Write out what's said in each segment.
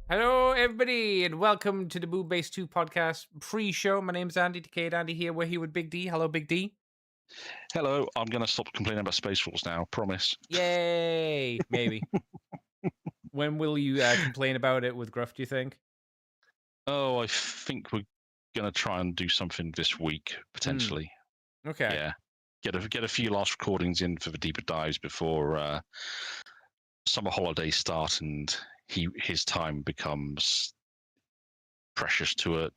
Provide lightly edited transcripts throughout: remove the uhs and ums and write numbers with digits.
Hello, everybody, and welcome to the Moonbase 2 podcast pre-show. My name's Andy, Decade Andy here. We're here with Big D. Hello, Big D. Hello, I'm going to stop complaining about Space Force now, promise. Yay! Maybe. When will you complain about it with Gruff, do you think? Oh, I think we're going to try and do something this week, potentially. Okay. Yeah. Get a few last recordings in for the deeper dives before summer holidays start and his time becomes precious to a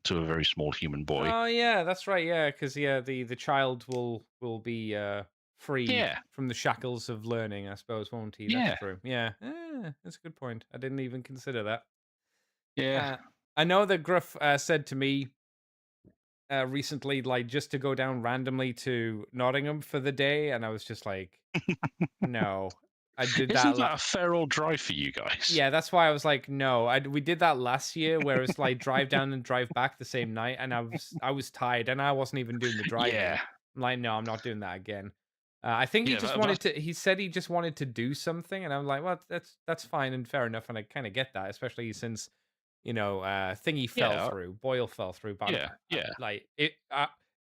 very small human boy. Oh, yeah, that's right. Yeah, because the child will be free Yeah. from the shackles of learning, I suppose, won't he? That's Yeah. true. Yeah, that's a good point. I didn't even consider that. Yeah. I know that Gruff said to me recently, like, just to go down randomly to Nottingham for the day, and I was just like, no. I did that. Isn't that a fair old drive for you guys? Yeah, that's why I was like, no. We did that last year, where it's like drive down and drive back the same night, and I was tired, and I wasn't even doing the driving. Yeah. I'm like, no, I'm not doing that again. I think he Yeah, just wanted to. He said he just wanted to do something, and I'm like, well, that's fine and fair enough, and I kind of get that, especially since thingy fell yeah, through, Boyle fell through, but yeah, yeah. like it.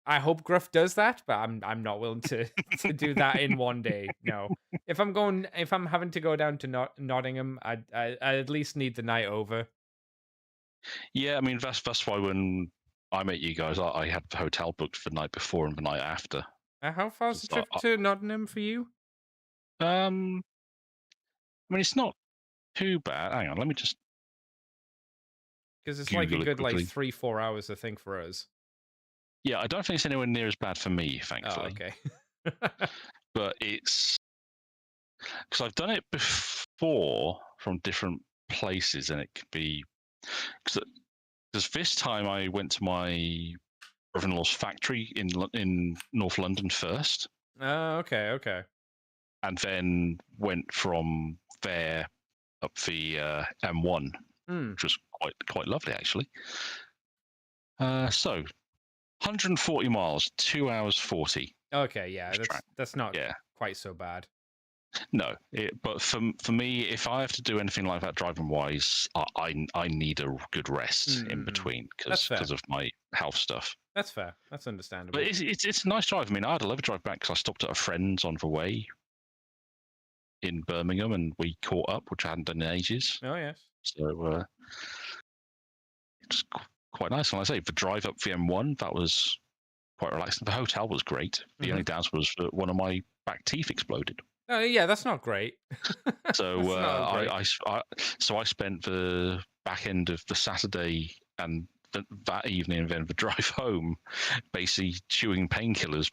I hope Gruff does that, but I'm not willing to to do that in one day. No, if I'm having to go down to Nottingham, I at least need the night over. Yeah, I mean that's why when I met you guys, I had the hotel booked for the night before and the night after. How far's the 'Cause trip to Nottingham for you? I mean, it's not too bad. Hang on, let me just Because it's like a Google it good like quickly. 3-4 hours, I think, for us. Yeah, I don't think it's anywhere near as bad for me, Oh, thankfully. okay. But it's because I've done it before from different places, and it could be because this time I went to my brother-in-law's factory in North London first, Oh, okay, okay. and then went from there up the M1, Hmm. which was quite lovely actually. So 140 miles, 2 hours 40. Okay, yeah, Just track. that's not Yeah, quite so bad. no. But for me, if I have to do anything like that driving wise, I need a good rest in Mm-mm. between That's fair. because of my health stuff. That's fair. That's But understandable. it's a nice drive. I mean, I had a lovely drive back because I stopped at a friend's on the way in Birmingham, and we caught up, which I hadn't done in ages. Oh, yes. So it's quite nice. And like I say, the drive up the M1, that was quite relaxing. The hotel was great. The Mhm. only downside was that one of my back teeth exploded. Oh, yeah, that's not great. So That's not great. I spent the back end of the Saturday and that evening and then the drive home basically chewing painkillers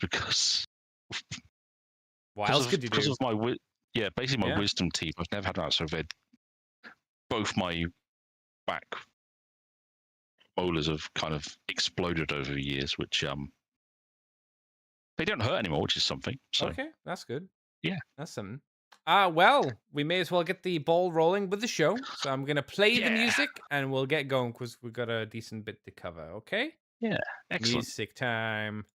What else could you because do? of yeah, basically my Yeah. wisdom teeth. I've never had that, so they'd both my back molars have kind of exploded over the years, which they don't hurt anymore, which is something. So Okay, that's good. yeah, That's something. Well, we may as well get the ball rolling with the show. So I'm gonna play the yeah, music and we'll get going because we've got a decent bit to cover. Okay, yeah, excellent. music time.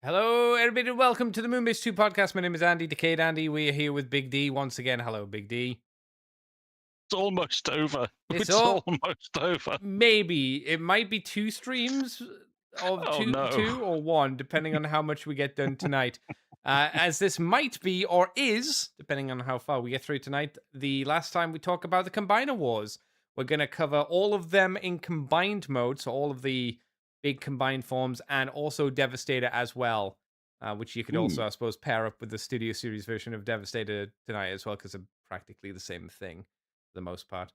Hello, everybody. Welcome to the Moonbase 2 podcast. My name is Andy, Decade Andy. We are here with Big D once again. Hello, Big D. It's almost over. It's It's all almost over. maybe it might be two streams of Oh two, no. two or one, depending on how much we get done tonight. As this might be or is, depending on how far we get through tonight, the last time we talk about the Combiner Wars. We're going to cover all of them in combined mode, so all of the big combined forms, and also Devastator as well, which you could Ooh. also, I suppose, pair up with the Studio Series version of Devastator tonight as well, because they're practically the same thing for the most part.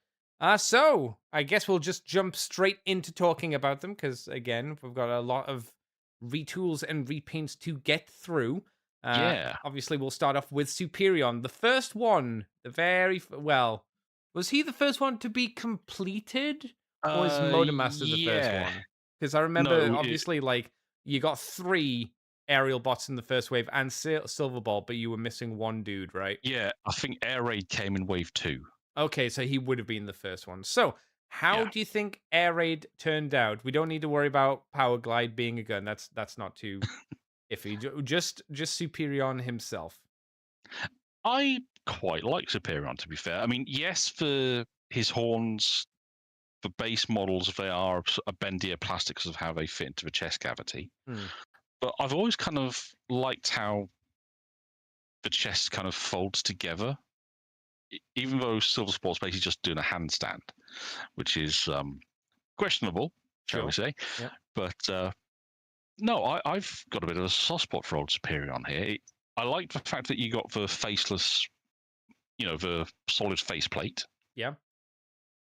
So I guess we'll just jump straight into talking about them because again, we've got a lot of retools and repaints to get through. Yeah. Obviously, we'll start off with Superion, the first one. Well, was he the first one to be completed, or was Motormaster the first Yeah. one? Because I remember, No. obviously, like you got three, aerial bots in the first wave and Silver Bolt, but you were missing one dude, right? Yeah, I think Air Raid came in wave 2. Okay, so he would have been the first one. So, how Yeah. do you think Air Raid turned out? We don't need to worry about Power Glide being a gun. That's not too iffy. Just Superion himself. I quite like Superion, to be fair. I mean, yes, for his horns, for base models, they are a bendier plastic because of how they fit into the chest cavity. Hmm. But I've always kind of liked how the chest kind of folds together. Even though Silver Sport's basically just doing a handstand, which is questionable, shall we Sure. say. Yep. But no, I've got a bit of a soft spot for old Superion here. I like the fact that you got the faceless, the solid faceplate, Yeah.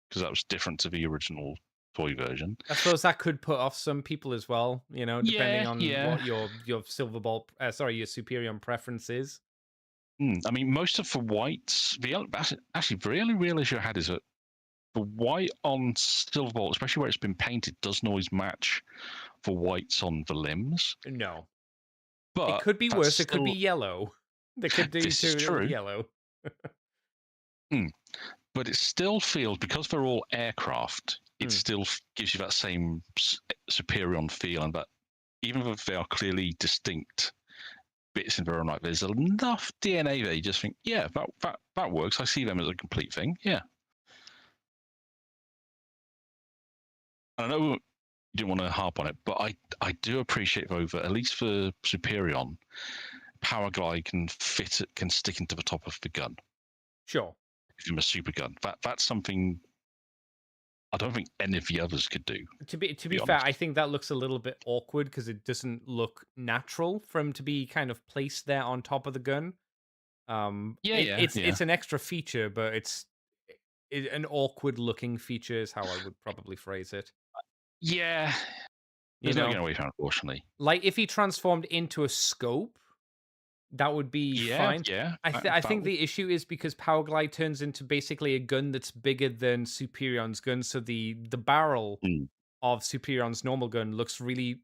because that was different to the original toy version. I suppose that could put off some people as well, depending Yeah, on yeah. what your Silver Bolt, your Superion preference is. I mean, most of the whites, actually, the only real issue I had is that the white on Silver Bolt, especially where it's been painted, doesn't always match the whites on the limbs. No. It But could be that's worse. It could be still, yellow. They could do this is too true. yellow. But it still feels, because they're all aircraft, it Mm. still gives you that same Superion feel, and that even if they are clearly distinct bits in their own right, there's enough DNA there. You just think, yeah, that works. I see them as a complete thing. Yeah. I know you didn't want to harp on it, but I do appreciate though that at least for Superion, Power Glide can stick into the top of the gun. Sure. Give him a super gun. That's something I don't think any of the others could do. To be fair, honest. I think that looks a little bit awkward because it doesn't look natural for him to be kind of placed there on top of the gun. It's an extra feature, but it's an awkward looking feature is how I would probably phrase it. Yeah, You there's no know, getting away from it, unfortunately. like if he transformed into a scope, that would be Yeah, fine. yeah. I think the issue is because Power Glide turns into basically a gun that's bigger than Superion's gun, so the barrel Mm. of Superion's normal gun looks really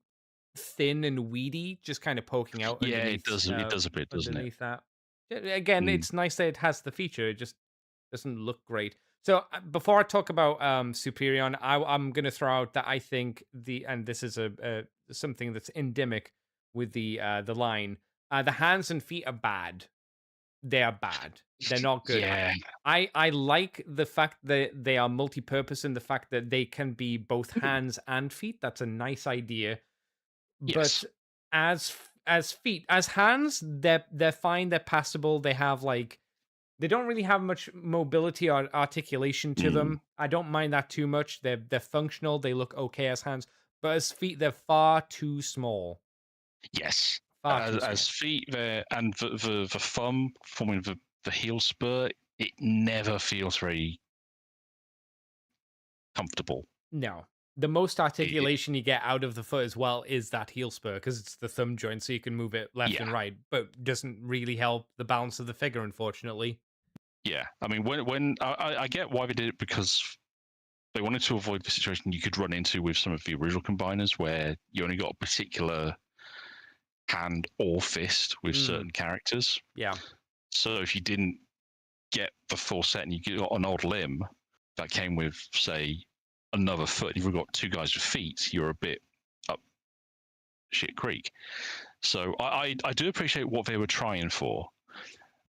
thin and weedy, just kind of poking out Yeah, underneath. it does. It does a bit, doesn't it? Underneath that. Again, Mm. it's nice that it has the feature. It just doesn't look great. So before I talk about Superion, I'm going to throw out that I think and this is a something that's endemic with the line. The hands and feet are bad. They are bad. They're not good. Yeah. I like the fact that they are multi-purpose and the fact that they can be both hands and feet. That's a nice idea. But Yes. as feet, as hands, they're fine. They're passable. They have they don't really have much mobility or articulation to Mm. them. I don't mind that too much. They're functional. They look okay as hands, but as feet, they're far too small. Yes. Far too small. As feet there, and the thumb forming the heel spur, it never feels very comfortable. No. The most articulation you get out of the foot as well is that heel spur because it's the thumb joint, so you can move it left and Yeah. right, but doesn't really help the balance of the figure, unfortunately. Yeah. I mean, when I get why they did it, because they wanted to avoid the situation you could run into with some of the original combiners where you only got a particular hand or fist with certain characters. Yeah. So if you didn't get the full set and you got an odd limb that came with, say, another foot, and you've got two guys with feet, you're a bit up shit creek. So I do appreciate what they were trying for.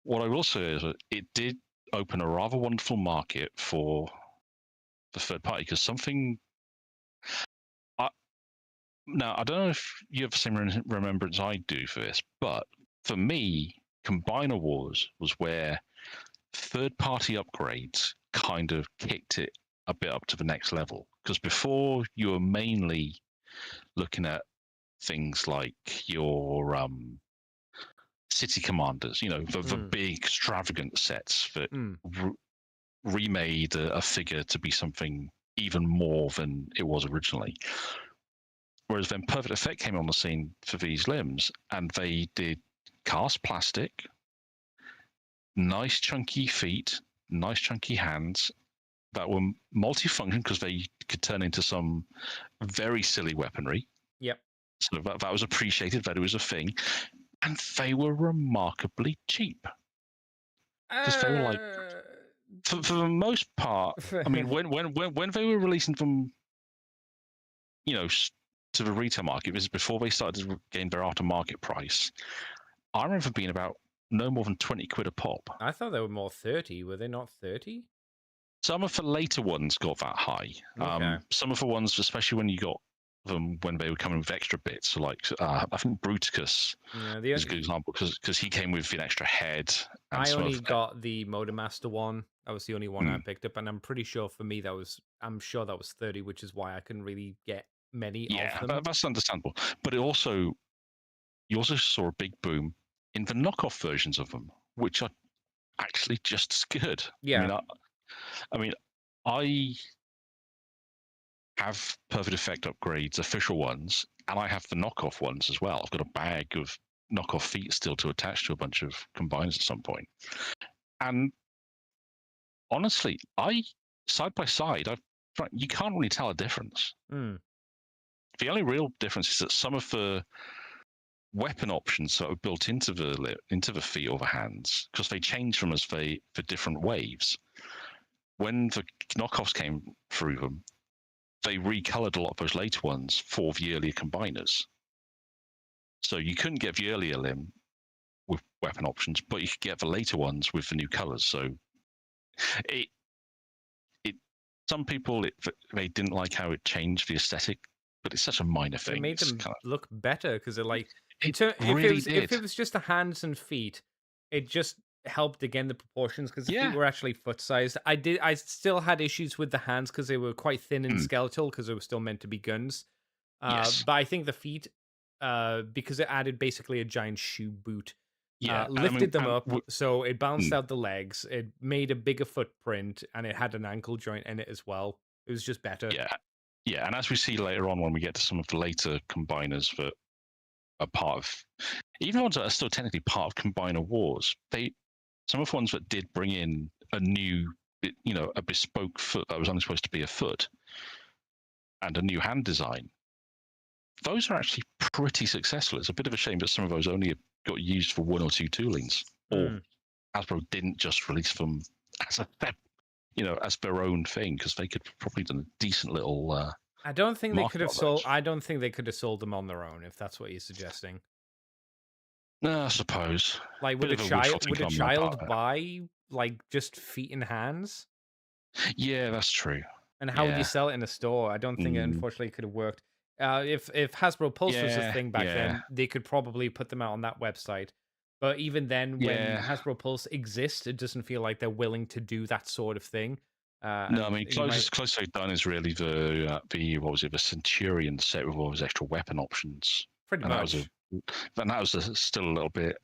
What I will say is that it did open a rather wonderful market for the third party, because something. Now, I don't know if you have the same remembrance I do for this, but for me, Combiner Wars was where third-party upgrades kind of kicked it a bit up to the next level. Because before, you were mainly looking at things like your city commanders, the big extravagant sets that remade a figure to be something even more than it was originally. Whereas then Perfect Effect came on the scene for these limbs, and they did cast plastic, nice chunky feet, nice chunky hands that were multifunction because they could turn into some very silly weaponry. Yep. So that was appreciated, that it was a thing. And they were remarkably cheap. Because they were like, Uh, for the most part, I mean, when they were releasing them, you know, to the retail market, this is before they started to gain their aftermarket price. I remember being about no more than 20 quid a pop. I thought they were more 30. Were they not 30? Some of the later ones got that high. Okay. Some of the ones, especially when you got them when they were coming with extra bits, so like I think Bruticus Yeah, is a good example because he came with an extra head and I some only of got the Motormaster one. That was the only one I mm, picked up, and I'm pretty sure for me I'm sure that was 30, which is why I couldn't really get many of yeah, them. that's understandable. But you also saw a big boom in the knockoff versions of them, which are actually just as good. Yeah. I mean, I have Perfect Effect upgrades, official ones, and I have the knockoff ones as well. I've got a bag of knockoff feet still to attach to a bunch of combines at some point. And honestly, I side by side, you can't really tell a difference. Mm. The only real difference is that some of the weapon options that are built into the feet or the hands, because they change them as for different waves. When the knockoffs came through them, they recolored a lot of those later ones for the earlier combiners. So you couldn't get the earlier limb with weapon options, but you could get the later ones with the new colors. So it it some people they didn't like how it changed the aesthetic, but it's such a minor But it thing. made It's them kind look better because they're like, of, it really if did. it was just the hands and feet, it just helped again the proportions because the feet Yeah. were actually foot sized. I still had issues with the hands because they were quite thin and Mm. skeletal because they were still meant to be guns. Yes. But I think the feet, because it added basically a giant shoe boot, Yeah. And I mean, lifted them up, so it balanced mm, out the legs. It made a bigger footprint, and it had an ankle joint in it as well. It was just better. yeah. Yeah. And as we see later on when we get to some of the later combiners that are part of, even ones that are still technically part of Combiner Wars, some of the ones that did bring in a new, a bespoke foot that was only supposed to be a foot and a new hand design, those are actually pretty successful. It's a bit of a shame that some of those only got used for one or two toolings, or Mm. Hasbro didn't just release them as as their own thing, because they could probably done a decent little I don't think they could market have on sold. those. I don't think they could have sold them on their own, if that's what you're suggesting. No, I suppose. Like, Bit of a wishful would a thinking on my part child there. buy like just feet and hands? Yeah, that's true. And how would you Yeah. sell it in a store? I don't think it Mm. unfortunately could have worked. If Hasbro Pulse was a Yeah, thing back yeah, then, they could probably put them out on that website. But even then, when yeah. Hasbro Pulse exists, it doesn't feel like they're willing to do that sort of thing. No, I And mean you might closest they've done is really the what was it, the Centurion set with all those extra weapon options, pretty and much. still a little bit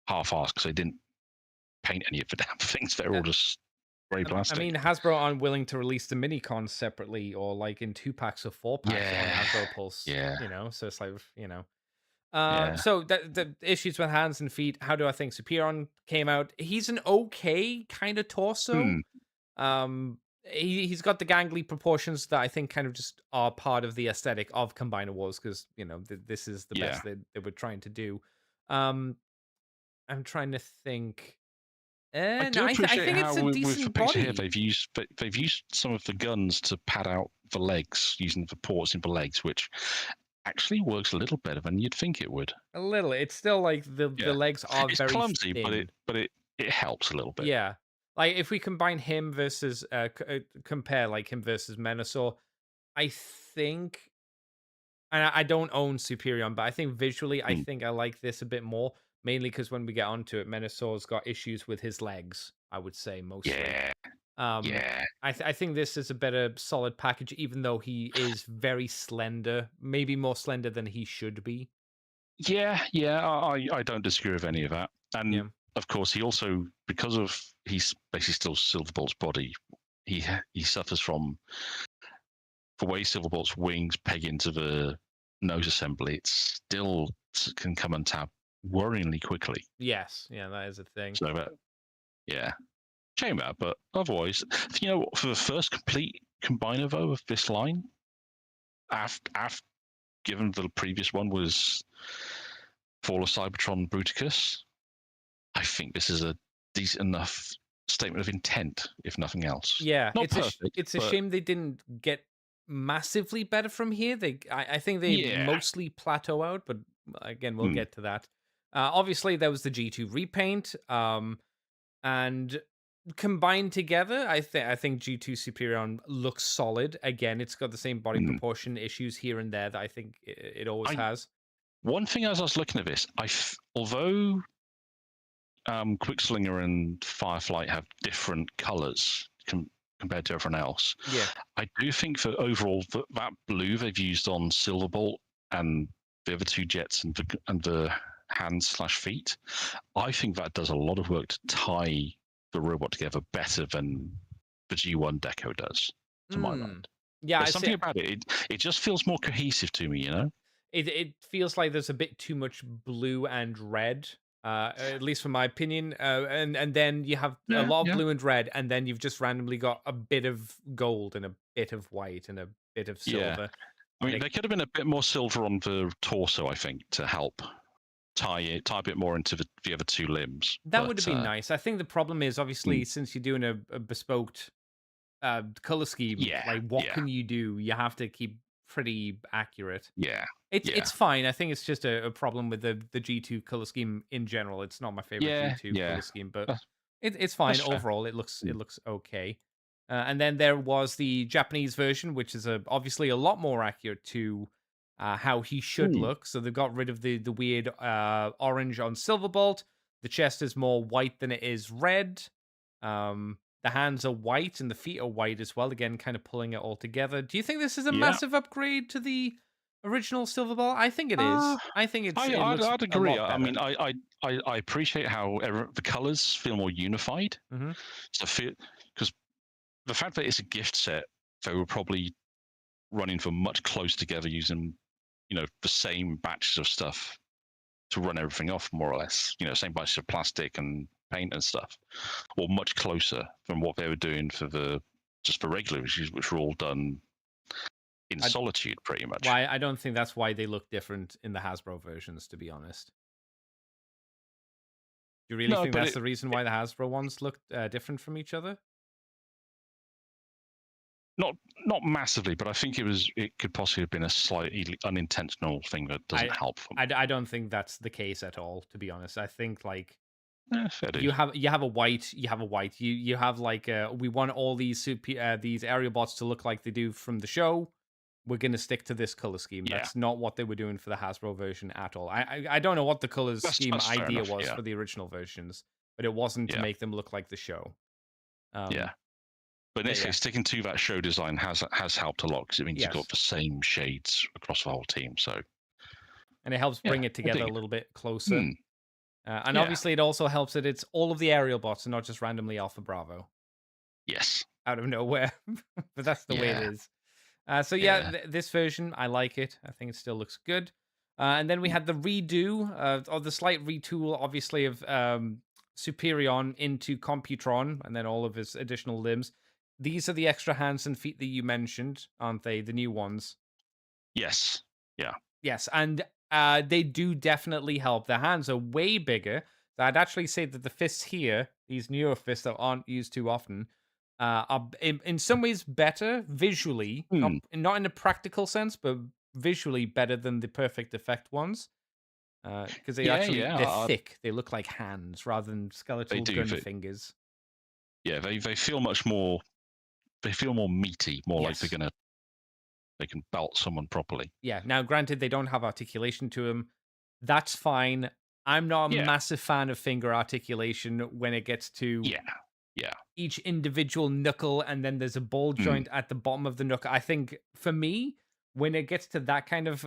half-assed because they didn't paint any of the damn things. They're Uh, all just grey I mean, plastic. Hasbro aren't willing to release the mini cons separately or like in 2 packs or 4 packs on Yeah, Hasbro Pulse. yeah, So it's like yeah. So the issues with hands and feet. How do I think Superion came out? He's an okay kind of torso. Hmm. He's got the gangly proportions that I think kind of just are part of the aesthetic of Combiner Wars because this is the Yeah. best they were trying to do. Um, I'm trying to think. I No, do I appreciate think how it's a with the decent picture here body. they've used some of the guns to pad out the legs using the ports in the legs, which actually works a little better than you'd think it would. A little. It's still like the Yeah, legs are it's very clumsy, thin. but it helps a little bit. Yeah. Like if we combine him versus compare like him versus Menasor, I think and I don't own Superion, but I think visually I Mm. think I like this a bit more, mainly because when we get onto it, Menasor's got issues with his legs, I would say mostly. Yeah, Um yeah, I think this is a better solid package, even though he is very slender, maybe more slender than he should be. yeah. I don't disagree with any of that. And Yeah. of course, he also, because of he's basically still Silverbolt's body, he suffers from the way Silverbolt's wings peg into the nose assembly. It still can come untap worryingly quickly. Yes. Yeah, that is a thing. So that, yeah, shame that. But otherwise, for the first complete combiner though of this line, after given the previous one was Fall of Cybertron Bruticus, I think this is a decent enough statement of intent, if nothing else. Yeah, Not perfect, it's a but shame they didn't get massively better from here. I think they yeah. mostly plateau out, but again, we'll Mm, get to that. Obviously, there was the G2 repaint, and combined together, I think G2 Superion looks solid. Again, it's got the same body mm. proportion issues here and there that I think it always I has. One thing as I was looking at this, although Quickslinger and Firefly have different colors compared to everyone else, Yeah. I do think that overall that blue they've used on Silverbolt and the other two jets and the hands slash feet, I think that does a lot of work to tie the robot together better than the G1 Deco does, to my Mm. mind. Yeah, I There's see. something about it. It just feels more cohesive to me, you know? It feels like there's a bit too much blue and red, at least from my opinion. And then you have a Yeah, lot of yeah, blue and red, and then you've just randomly got a bit of gold and a bit of white and a bit of yeah. silver. I And mean, there could have been a bit more silver on the torso, I think, to help tie a bit more into the other two limbs. that would have But been nice. I think the problem is mm, obviously since you're doing a bespoke color scheme, yeah, like what yeah, can you do? You have to keep pretty accurate. yeah, yeah, It's fine. I think it's just a problem with the G2 color scheme in general. It's not my favorite yeah, G2 yeah. color scheme, but That's, it's that's fine fair. overall. It Mm. looks okay. And then there was the Japanese version, which is obviously a lot more accurate to how he should Mm. look. So they've got rid of the weird orange on Silverbolt. The chest is more white than it is red. The hands are white and the feet are white as well. Again, kind of pulling it all together. Do you think this is a Yeah. massive upgrade to the original Silverbolt? I think it Uh, is. I think it I'd, looks I'd a agree. lot I better. mean, I appreciate how the colors feel more unified. Hmm. So because the fact that it's a gift set, they were probably running for much close together using, the same batches of stuff to run everything off, more or less. Same batches of plastic and paint and stuff, or much closer from what they were doing for the regular issues, which were all done in I, solitude, pretty much. why I don't think that's why they look different in the Hasbro versions. To be honest, do you really No, think but that's the reason why the Hasbro ones look different from each other? not not massively, but I think it could possibly have been a slightly unintentional thing that doesn't I, help them. I don't think that's the case at all. To be honest, I think like Fair you dues. have a white you have like we want all these aerial bots to look like they do from the show. We're gonna stick to this color scheme. Yeah, That's not what they were doing for the Hasbro version at all. I don't know what the color scheme that's fair idea enough. was Yeah, for the original versions, but it wasn't to yeah, make them look like the show. yeah. um But in but this yeah, case, sticking to that show design has helped a lot because it means you've yes, got the same shades across the whole team. So and it helps yeah, bring it I together dig a it. little bit closer. Hmm. And Yeah. obviously it also helps that it's all of the aerial bots and not just randomly Alpha Bravo Yes. out of nowhere. But that's the way it Yeah. is. So yeah, Yeah. this version I like it. I think it still looks good. And then we had the redo or the slight retool, obviously of Superion into Computron, and then all of his additional limbs. These are the extra hands and feet that you mentioned, aren't they? The new ones. Yes. Yeah. Yes, and they do definitely help. The hands are way bigger. So I'd actually say that the fists here, these newer fists that aren't used too often, are in some ways better visually, Hmm. not in a practical sense, but visually better than the perfect effect ones. Because Yeah. Yeah. they're thick. They look like hands rather than They skeletal do. gun fingers. Yeah. They feel much more. They feel more meaty. More like Yes. they can belt someone properly. Yeah. Now, granted, they don't have articulation to them. That's fine. I'm not a Yeah. massive fan of finger articulation when it gets to Yeah. Yeah. each individual knuckle and then there's a ball Mm. joint at the bottom of the knuckle. I think for me, when it gets to that kind of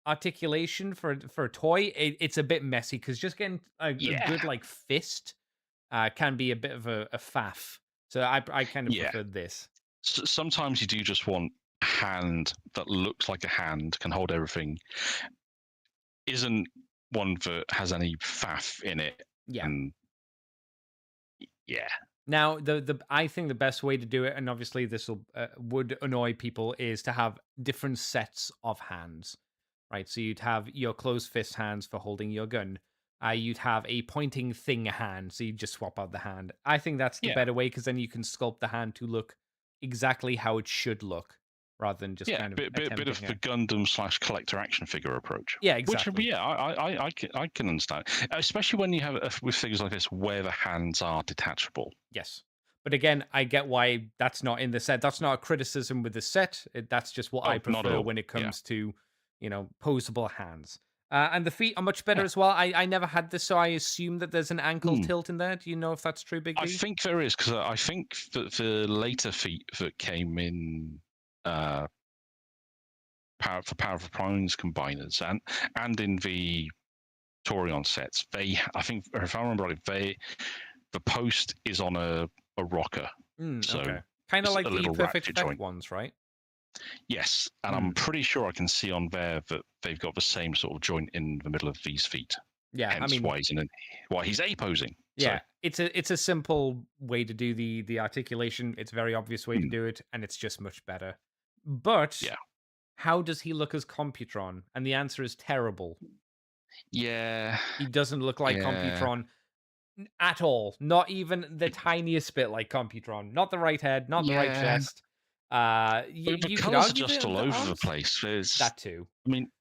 articulation for a toy, it's a bit messy because just getting a Yeah. good like fist can be a bit of a faff. So I kind of Yeah. prefer this. Sometimes you do just want a hand that looks like a hand, can hold everything, isn't one that has any faff in it, Yeah. and yeah. Now, the I think the best way to do it, and obviously this will would annoy people, is to have different sets of hands. right? So you'd have your closed fist hands for holding your gun. You'd have a pointing thing hand, so you just swap out the hand. I think that's the Yeah, better way because then you can sculpt the hand to look exactly how it should look, rather than just yeah, kind of bit of attempting the it. Gundam slash collector action figure approach. Yeah, Which, exactly. yeah, I can understand, especially when you have with figures like this where the hands are detachable. Yes. But again, I get why that's not in the set. That's not a criticism with the set. That's just what I Oh, not at prefer all. when it Yeah. comes to, posable hands. And the feet are much better Yeah. as well. I never had this, so I assume that there's an ankle Hmm. tilt in there. Do you know if that's true, Big I D? think there is because I think that the later feat that came in uh, Power of Prime's combiners and in the Torion sets, I think if I remember right, the post is on a rocker, so Okay. Kind of it's like a the little Perfect ratchet Effect joint. ones, right? Yes, and I'm Mm. pretty sure I can see on there that they've got the same sort of joint in the middle of these feet. Yeah, I Hence mean, why he's A posing. So yeah, it's a simple way to do the articulation. It's a very obvious way to hmm, do it, and it's just much better. But yeah, how does he look as Computron? And the answer is terrible. yeah, He doesn't look like yeah, Computron at all. Not even the tiniest bit like Computron. Not the right head, not the right yeah. chest. But the You could colours are argue just all the over the arms. place. There's, That too. I mean,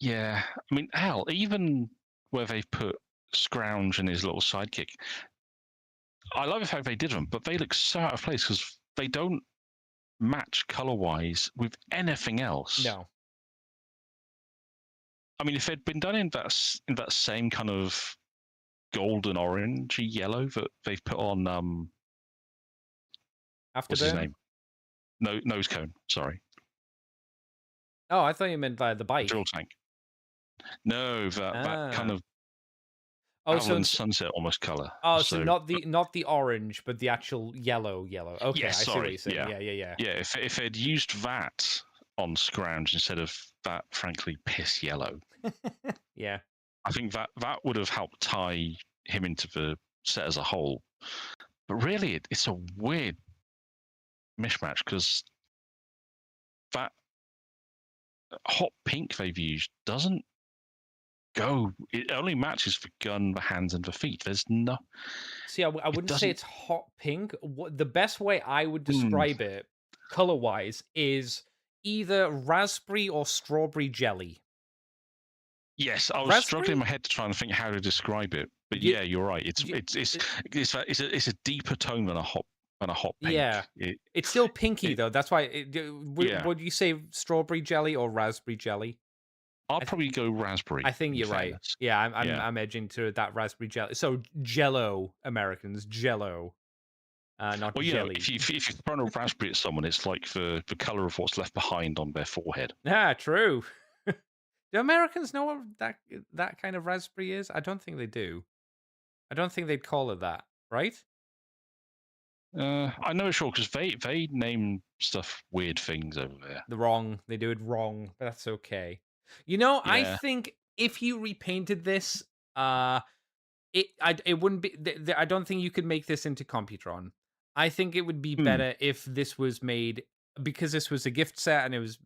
yeah, I mean, hell, even where they've put Scrounge and his little sidekick, I love the fact they did them, but they look so out of place because they don't match color wise with anything else. No. I mean, if they'd been done in in that same kind of golden orangey yellow that they've put on, what's his Afterburn? name? No, nose cone. Sorry, Oh, I thought you meant the drill bike. tank. No, that kind Ah. of Oh, so Avalon Sunset almost color. so So not the orange, but the actual yellow. Okay, yes, I see what sorry, you're saying. yeah, Yeah, yeah, yeah. yeah. If they'd used that on Scrounge instead of that, frankly, piss yellow, Yeah. I think that would have helped tie him into the set as a whole. But really, it's a weird mishmash because that hot pink they've used doesn't go. It only matches the gun, the hands, and the feet. There's no. See, I It wouldn't say doesn't. it's hot pink. The best way I would Mm, describe it, color wise, is either raspberry or strawberry jelly. yes, I was struggling in Raspberry? my head to try and think how to describe it. But You, yeah, you're right. you, It's a deeper tone than a hot pink. yeah. It, It's still pinky it though. That's why. yeah. Would you say strawberry jelly or raspberry jelly? I'll I, th- probably go I raspberry. think In you're right. fairness, Yeah, I'm yeah. I'm edging to that raspberry jelly. So Jello Americans, Jello, not Well, jelly. if you're throwing a raspberry at someone, it's like the color of what's left behind on their forehead. Ah, true. Do Americans know what that kind of raspberry is? I don't think they do. I don't think they'd call it that, right? I know it's sure because they name stuff weird things over there. The wrong. They do it wrong, but that's okay. I Yeah. think if you repainted this, uh, it wouldn't be. I don't think you could make this into Computron. I think it would be Hmm. better if this was made because this was a gift set and it was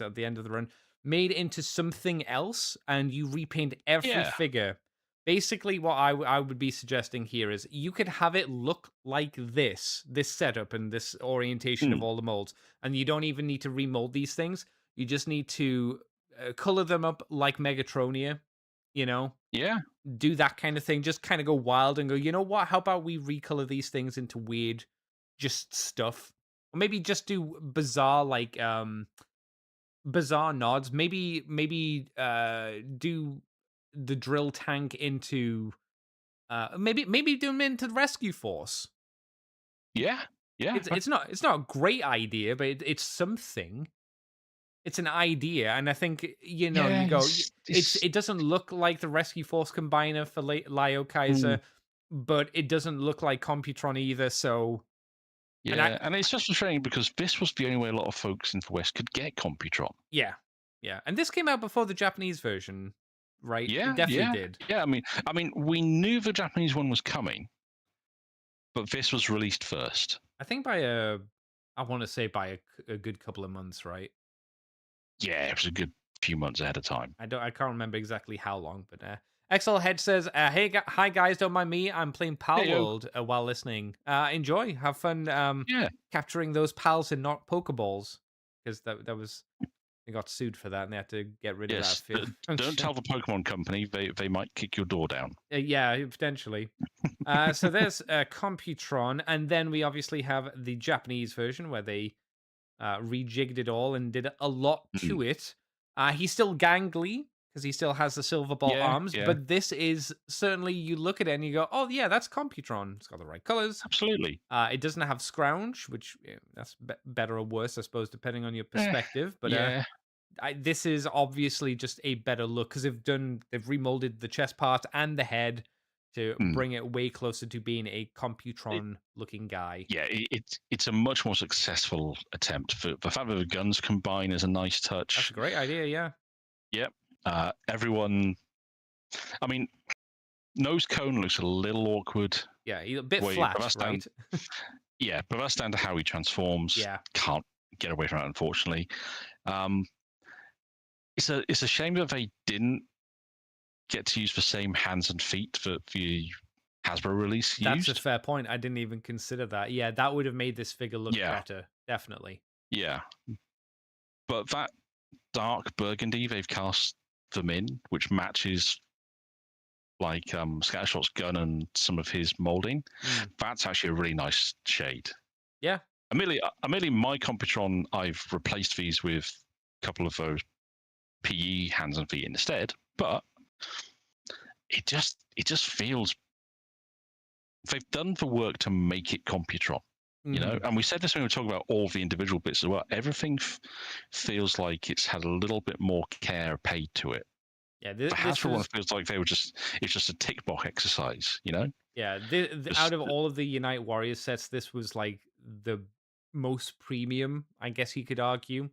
at the end of the run, made into something else, and you repaint every Yeah. figure. Basically, what I would be suggesting here is you could have it look like this setup and this orientation Hmm. of all the molds, and you don't even need to remold these things. You just need to color them up like Megatronia, you know, Yeah. do that kind of thing. Just kind of go wild and go, you know what? How about we recolor these things into weird, just stuff? Or maybe just do bizarre, like bizarre nods. Maybe do the drill tank into maybe do them into the rescue force. Yeah. Yeah. It's not a great idea, but it's something. It's an idea, and I think Yeah. you go. It's It doesn't look like the Rescue Force combiner for Lio hmm. Kaiser, but it doesn't look like Computron either. So, and I Yeah, and it's just frustrating because this was the only way a lot of folks in the West could get Computron. yeah, yeah, and this came out before the Japanese version, right? It Yeah, definitely yeah, did. yeah. I mean, we knew the Japanese one was coming, but this was released first. I think I want to say by a good couple of months, right? Yeah, it was a good few months ahead of time. I can't remember exactly how long, but XL Head says, "Hey, hi guys, don't mind me. I'm playing Pal Hey, yo. World while listening. Enjoy, have fun Yeah. capturing those pals and not Pokeballs, because that was they got sued for that and they had to get rid of that Yes. Don't function. tell the Pokemon company; they might kick your door down. Yeah, potentially. So there's Computron, and then we obviously have the Japanese version where they rejigged it all and did a lot Mm. to it. He's still gangly because he still has the silver ball Yeah, arms, yeah, but this is certainly you look at it and you go, "Oh yeah, that's Computron. It's got the right colors. absolutely. It doesn't have scrounge, which that's better or worse, I suppose, depending on your Eh, perspective. But yeah. this is obviously just a better look because they've remolded the chest part and the head to Mm. bring it way closer to being a It, Computron looking guy. yeah, it's a much more successful attempt. For the fact that the guns combine is a nice That's touch. a great idea, yeah. Yep. Everyone. I mean, nose cone looks a little awkward. Yeah, a bit Way, but flat, that's down. right? Yeah, but that's down to how he transforms. Yeah. Can't get away from it, unfortunately. Um, it's a shame that they didn't get to use the same hands and feet that the Hasbro release That's a used. fair point. I didn't even consider that. Yeah, that would have made this figure look Yeah, better. Definitely. yeah. But that dark burgundy they've cast them in, which matches like Scattershot's gun and some of his molding, Mm. that's actually a really nice shade. Yeah. Admittedly, my Computron, I've replaced these with a couple of those PE hands and feet instead, but it just feels they've done the work to make it Computron. Mm. And we said this when we were talking about all the individual bits as well. Everything feels like it's had a little bit more care paid to it. Yeah, The this Hasbro one was feels like it's just a tick box exercise. yeah, out Just, of all of the Unite Warriors sets, this was like the most premium, I guess you could argue,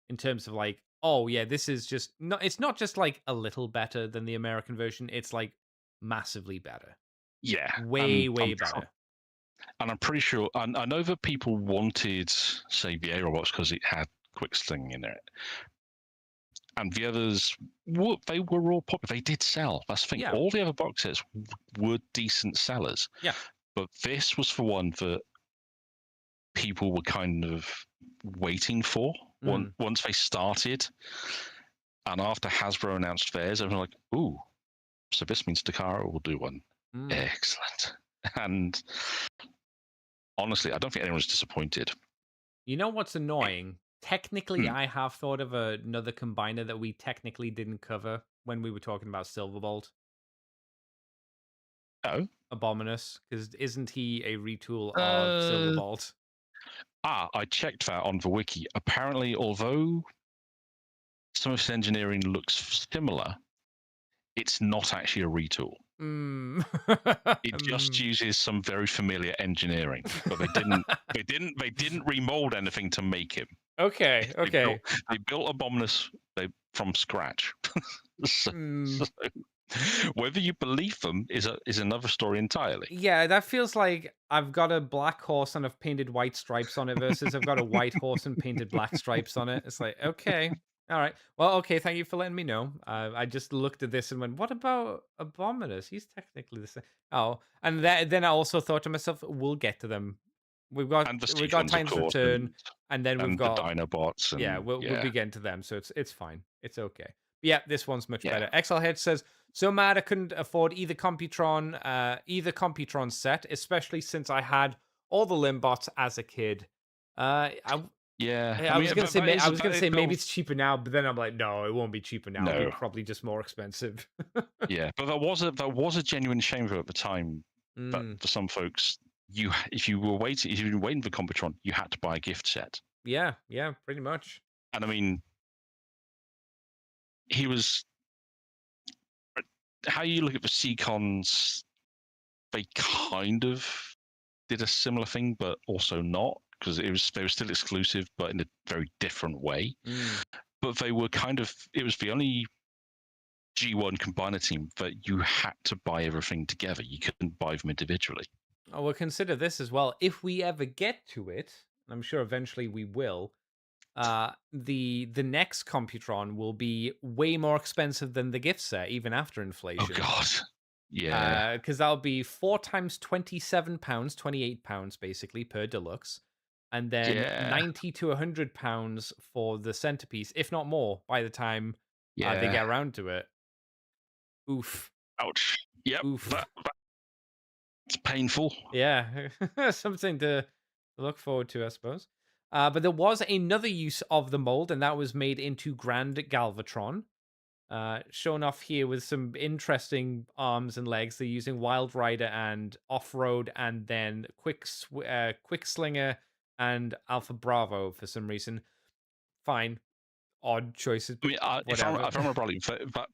in terms of like, oh yeah, this is just not it's not just like a little better than the American version, it's like massively better. yeah, Way, way better. and I'm pretty sure. I know that people wanted, say, the A robots because it had quick sling in it, and the others they were all popular. They did sell. That's the thing. Yeah. All the other box sets were decent sellers, Yeah. but this was the one that people were kind of waiting for. Mm. Once they started, and after Hasbro announced theirs, everyone was like, "Ooh, so this means Takara will do one." Mm. Excellent. And honestly, I don't think anyone's disappointed. You know what's annoying? Technically, Hmm. I have thought of another combiner that we technically didn't cover when we were talking about Silverbolt. Oh, Abominus, because isn't he a retool of uh, Silverbolt? I checked that on the wiki. Apparently, although some of its engineering looks similar, it's not actually a retool. Mm. It just uses some very familiar engineering, but they didn't remold anything to make him. Okay, They built okay. they built Abominus from scratch. so, Mm. so whether you believe them is another story entirely. Yeah, that feels like I've got a black horse and I've painted white stripes on it versus I've got a white horse and painted black stripes on it. It's like, okay, all right. Well, okay, thank you for letting me know. I just looked at this and went, what about Abominus? He's technically the same. Oh, and then I also thought to myself, we'll get to them. And the We've got sequence, of Time's course, Return, and then we've and the got Dinobots, yeah, and we'll yeah, be getting to them, so it's fine. It's okay. But yeah, this one's much yeah, better. XLHead says, so mad I couldn't afford either Computron set, especially since I had all the Limbots as a kid. I yeah. I I mean, was gonna say that is I was gonna say maybe built. it's cheaper now, but then I'm like, no, it won't be cheaper now. It'll be No, probably just more expensive. yeah, but that was a genuine shame for at the time. That Mm, for some folks, if you were waiting for Computron, you had to buy a gift set. yeah, pretty much. And I mean, he was how you look at the Seacons, they kind of did a similar thing, but also not because they were still exclusive, but in a very different way. Mm. But they were it was the only G1 combiner team that you had to buy everything together. You couldn't buy them individually. Oh, well, consider this as well. If we ever get to it, I'm sure eventually we will. the next Computron will be way more expensive than the gift set, even after Oh inflation. God. Yeah. Because that'll be 4 times £27, £28 basically per deluxe, and then Yeah. 90 to £100 for the centerpiece, if not more, by the time they Yeah. get around to it. Oof, Ouch. Yep. oof. That's painful. Yeah, something to look forward to, I suppose. But there was another use of the mold, and that was made into Grand Galvatron. Shown off here with some interesting arms and legs. They're using Wild Rider and Off Road, and then Quick Slinger and Alpha Bravo for some reason. Fine, odd choices, I but mean, whatever. if I remember rightly, but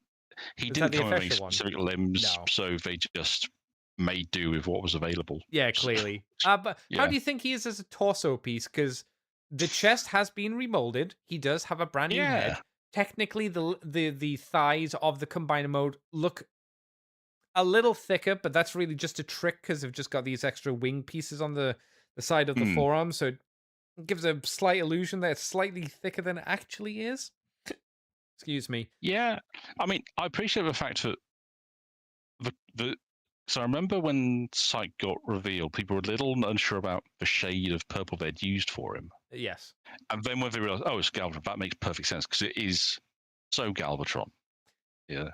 he Is that didn't the come with any official one? specific limbs, No. so they just made do with what was available. Yeah, So, clearly. But how yeah. do you think he is as a torso piece? Because the chest has been remolded. He does have a brand new head. Yeah. Technically, the thighs of the combiner mode look a little thicker, but that's really just a trick because they've just got these extra wing pieces on the side of the Hmm. forearm, so it gives a slight illusion that it's slightly thicker than it actually is. Excuse me. Yeah. I mean, I appreciate the fact that the so I remember when Psych got revealed, people were a little unsure about the shade of purple they'd used for him. Yes. And then when they realized, oh, it's Galvatron, that makes perfect sense because it is so Galvatron. Yeah.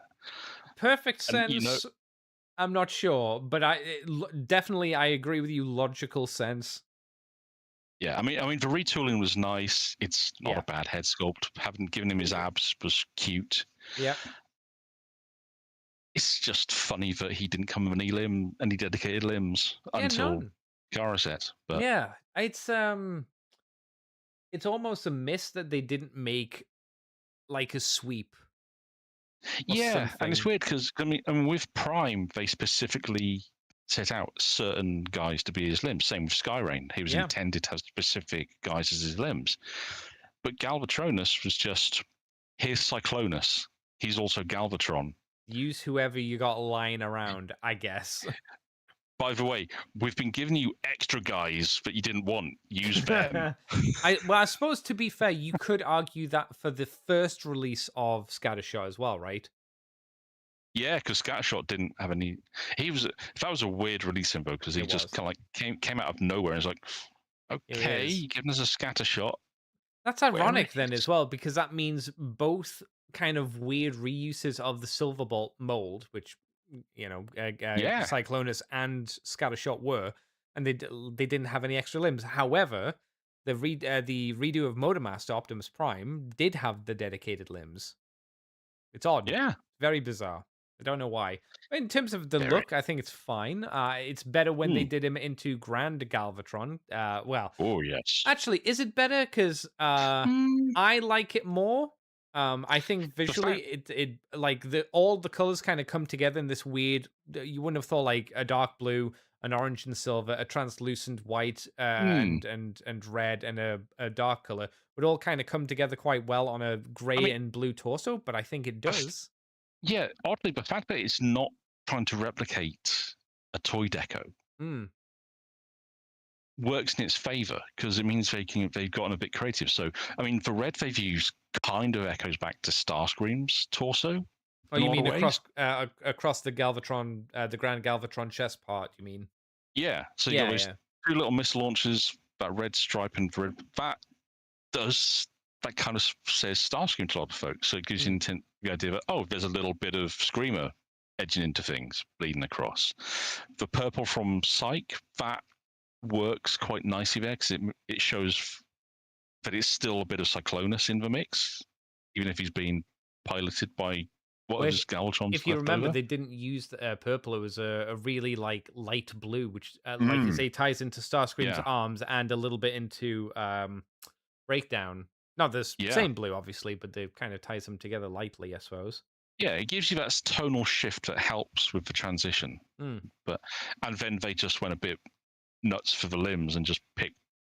Perfect And sense. I'm not sure, but definitely I agree with you. Logical sense. yeah, I mean, the retooling was nice. It's not Yeah. a bad head sculpt. Having given him his abs was cute. Yep. It's just funny that he didn't come with any dedicated limbs Yeah. until None. Garaset. But Yeah. It's almost a miss that they didn't make like a sweep or yeah, and it's something. weird because I mean, with Prime, they specifically set out certain guys to be his limbs. Same with Skyrain, he was Yeah. intended to have specific guys as his limbs. But Galvatronus was just here's Cyclonus. He's also Galvatron. Use whoever you got lying around, I guess. By the way, we've been giving you extra guys that you didn't want. Use them. I suppose to be fair, you could argue that for the first release of Scattershot as well, right? Yeah, because Scattershot didn't have any. That was a weird release info because he It just was. kind of like came out of nowhere and was like, Here he okay, is. you're giving us a Scattershot. That's Where ironic then is? as well, because that means both kind of weird reuses of the Silverbolt mold, which Yeah, Cyclonus and Scattershot were, and they didn't have any extra limbs. However, the redo of Motormaster Optimus Prime did have the dedicated limbs. It's odd, yeah, very bizarre. I don't know why. In terms of the very. look, I think it's fine. It's better when they Mm. did him into Grand Galvatron. Well, Oh yes. actually, is it better? Because Mm, I like it more. I think the visually, fact, it like all the colors kind of come together in this weird. You wouldn't have thought like a dark blue, an orange and silver, a translucent white, mm, and red, and a dark color would all kind of come together quite well on a I gray mean, and blue torso. But I think it the f- does. yeah. Oddly, the fact that it's not trying to replicate a toy deco Hmm. works in its favor because it means they've gotten a bit creative. So I mean, the red they've used kind of echoes back to Starscream's torso Oh, in a you lot of mean ways. across the Galvatron, the Grand Galvatron chest part? You mean? Yeah, so you got Yeah, those yeah. two little missile launchers, that red stripe and red. Does that kind of says Starscream to a lot of folks. So it gives Hmm. you the idea that there's a little bit of Screamer edging into things, bleeding across. The purple from Psych that works quite nicely there because it shows that it's still a bit of Cyclonus in the mix, even if he's being piloted by what Well, is Galvatron's if you left remember, over. they didn't use the, purple. It was a really like light blue, which, like you Mm, say, ties into Starscream's yeah, arms and a little bit into Breakdown. Not the yeah. same blue, obviously, but they kind of ties them together lightly, I suppose. Yeah, it gives you that tonal shift that helps with the transition. Hmm. But and then they just went a bit nuts for the limbs and just picked.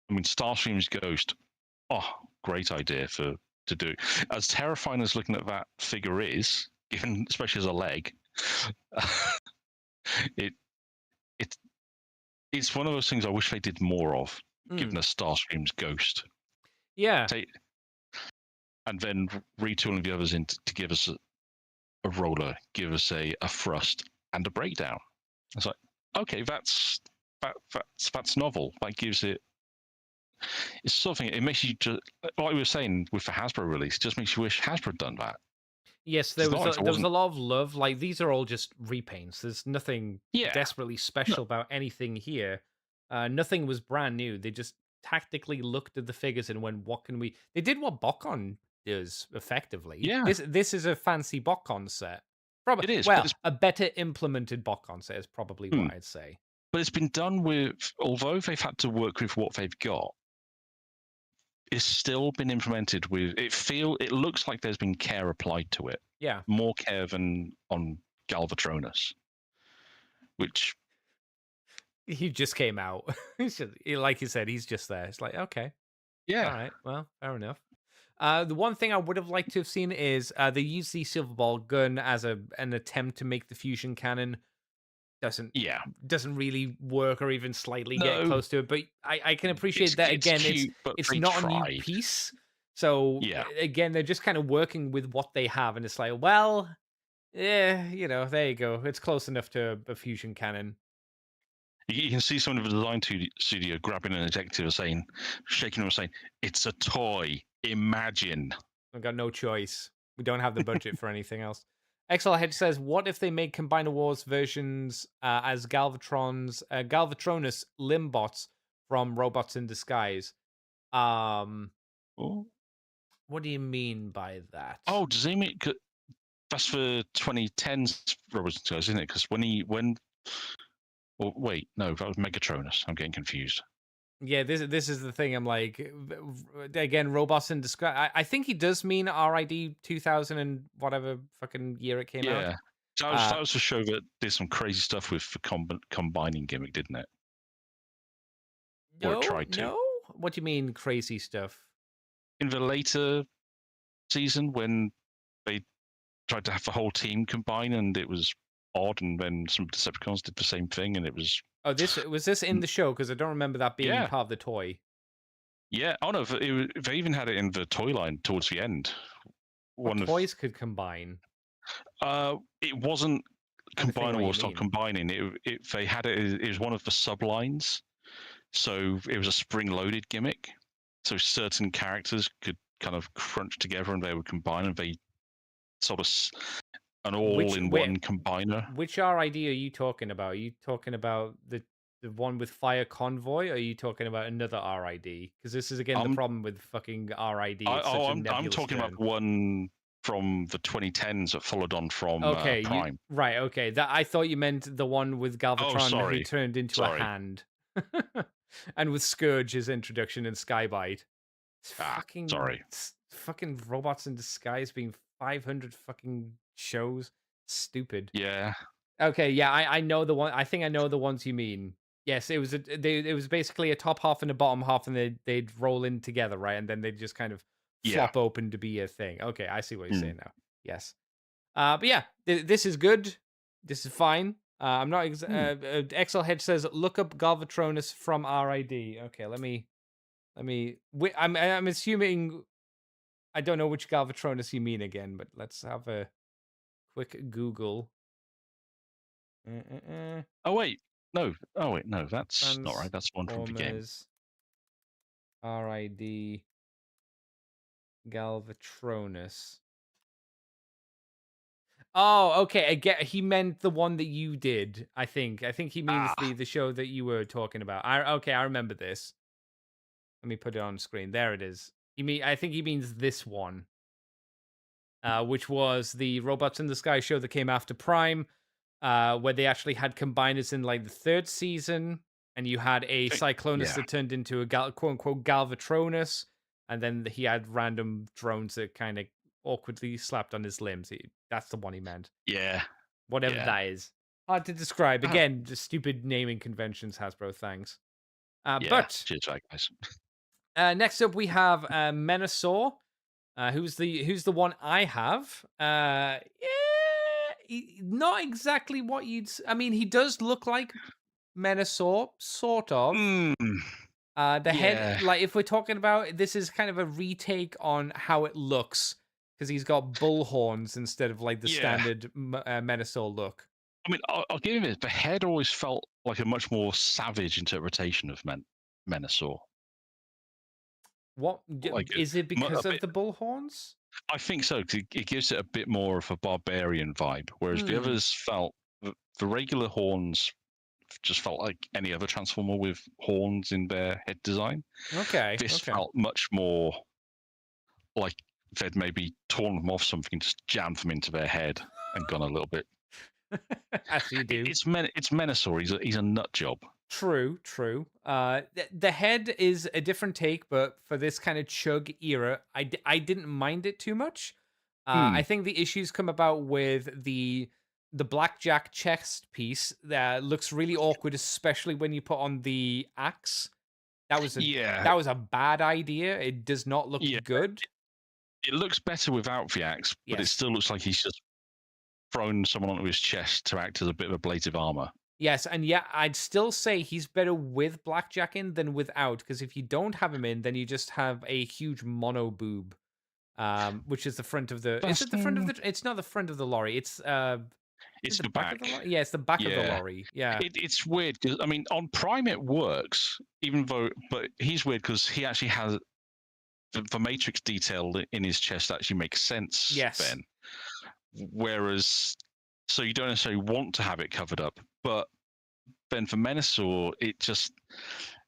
I mean, Starscream's Ghost. Oh, great idea to do. As terrifying as looking at that figure is, given especially as a leg, it it it's one of those things I wish they did more of. Hmm. Given us Starscream's Ghost, Yeah. and then retooling the others to give us a roller, give us a thrust and a breakdown. It's like, okay, that's novel. That gives it. It's something. It makes you just like we were saying with the Hasbro release. It just makes you wish Hasbro had done that. Yes, It's not like there there was wasn't. a lot of love. Like these are all just repaints. There's nothing Yeah. desperately No. special about anything here. Nothing was brand new. They just tactically looked at the figures and went, "What can we?" They did what Bokon does effectively. Yeah. This is a fancy Bokon set. Probably It is, but well, it's. a better implemented Bokon set is probably Hmm, what I'd say. but it's been done with. Although they've had to work with what they've got, it's still been implemented with. It looks like there's been care applied to it. Yeah, More care than on Galvatronus, which he just came out. Like you said, he's just there. It's like okay, all yeah, right, well, fair enough. The one thing I would have liked to have seen is they use the silver ball gun as an attempt to make the fusion cannon. Doesn't yeah. doesn't really work or even slightly get No, close to it. But I can appreciate that it's again. cute, but It's they not a new tried. piece, so Yeah, again they're just kind of working with what they have, and it's like, well, yeah, there you go. It's close enough to a fusion cannon. you can see someone in the design studio grabbing an executive and saying, shaking them and saying, "It's a toy. Imagine." I've got no choice. We don't have the budget for anything else. XLHead says, "What if they made Combiner Wars versions as Galvatronus limbots from Robots in Disguise?" Um, Oh, what do you mean by that? oh, does he mean that's for 2010's Robertson Toys, isn't it? Because when oh, wait, no, that was Megatronus. I'm getting confused. Yeah, this is the thing. I'm like, again, Robots in Disguise. I think he does mean RID 2000 and whatever fucking year it came out. Yeah, that was a show that did some crazy stuff with the combining gimmick, didn't it? Or it No, tried to. no. What do you mean crazy stuff? In the later season, when they tried to have the whole team combine, and it was odd, and then some Decepticons did the same thing, and it was Oh, this in the show because I don't remember that being yeah, part of the toy. yeah. Oh no, they even had it in the toy line towards the end. What One of toys could combine? it wasn't Trying to think Combiner what you Wars, not mean. combining. It they had it was one of the sublines, so it was a spring-loaded gimmick. So certain characters could kind of crunch together, and they would combine, and they sort of an Which wait, all-in-one combiner. which RID are you talking about? Are you talking about the one with Fire Convoy, or are you talking about another RID? Because this is again the I'm problem with fucking RID. It's such a I'm nebulous talking about term. one from the 2010s that followed on from Okay, Prime. right. Okay, that I thought you meant the one with Oh, Galvatron who sorry, turned into a sorry. hand, and with Scourge's introduction in Skybite. It's Ah, sorry. fucking robots in disguise being 500 fucking shows. Stupid. Yeah, Okay, yeah, I know the one. I think I know the ones you mean. Yes, it was basically a top half and a bottom half, and they'd roll in together, right? And then they'd just kind of yeah. flop open to be a thing. Okay, I see what you're Hmm. saying now. Yes. But yeah, this is good. This is fine. I'm not. Hmm. Excel Head says look up Galvatronus from RID. Okay, I'm assuming I don't know which Galvatronus you mean again, but let's have a quick Google. Oh wait, no. Oh wait, no. That's not right. That's one from the game. Transformers RID Galvatronus. Oh, okay. I get. He meant the one that you did. I think. I think he means Ah, the show that you were talking about. Okay. I remember this. Let me put it on screen. There it is. I think he means this one, which was the Robots in the Sky show that came after Prime, where they actually had combiners in like the third season, and you had a Cyclonus yeah, that turned into a quote unquote Galvatronus, and then he had random drones that kind of awkwardly slapped on his limbs. That's the one he meant. yeah, Whatever yeah. that is. Hard to describe. Ah, Again, just stupid naming conventions, Hasbro. Thanks. yeah. But Cheers, right, guys. next up we have Menasor, who's the one I have. Yeah, not exactly what you'd. I mean, he does look like Menasor, sort of. Hmm. The head, Yeah, like if we're talking about this, is kind of a retake on how it looks because he's got bull horns instead of like the yeah. standard Menasor look. I mean, I'll give him it. The head always felt like a much more savage interpretation of Menasor. What Like is it a because of bit. the bull horns? I think so. 'Cause it gives it a bit more of a barbarian vibe, whereas the Hmm. others felt the regular horns just felt like any other transformer with horns in their head design. Okay. This Okay. felt much more like they'd maybe torn them off something, just jammed them into their head and gone a little bit. As you do. It's Menasor. He's a nut job. True, true. The head is a different take, but for this kind of chug era, I didn't mind it too much. Hmm. I think the issues come about with the blackjack chest piece that looks really awkward, especially when you put on the axe. That was a Yeah, that was a bad idea. It does not look yeah. good. It looks better without the axe, but it Yes. still looks like he's just thrown someone onto his chest to act as a bit of a blade of armor. Yes, and yeah, I'd still say he's better with blackjack in than without, because if you don't have him in, then you just have a huge mono boob. Which is the front of the. Is That's it the front of the? It's not the front of the lorry. Is it it's the the back of the back. lorry? Yeah, it's the back of the Yeah, lorry. Yeah. it's weird because I mean on Prime it works, even though but he's weird because he actually has the matrix detail in his chest actually makes sense Yes. then. Whereas, so you don't necessarily want to have it covered up, but then for Menasor, it just,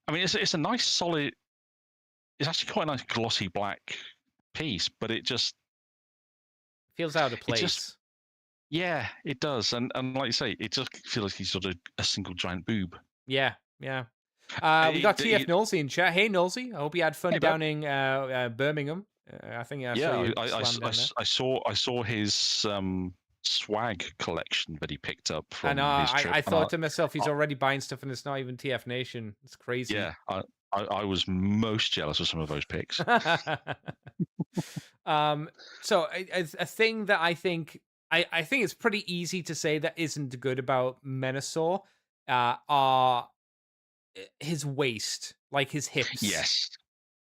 I mean, it's a nice solid. It's actually quite a nice glossy black piece, but Feels out of it just, place. yeah, it does, and like you say, it just feels like he's sort of a single giant boob. Yeah. Yeah. We got TF It, Nolsey in chat. Hey Nolsey, I hope you had fun hey, bud. down in Birmingham. I think I saw Yeah, you slam down there. I saw his swag collection that he picked up And from his trip. I And thought to myself, I, he's already buying stuff, and it's not even TF Nation. It's crazy. yeah, I was most jealous of some of those pics. um, so a thing that I think it's pretty easy to say that isn't good about Menasor are his waist, like his hips. Yes,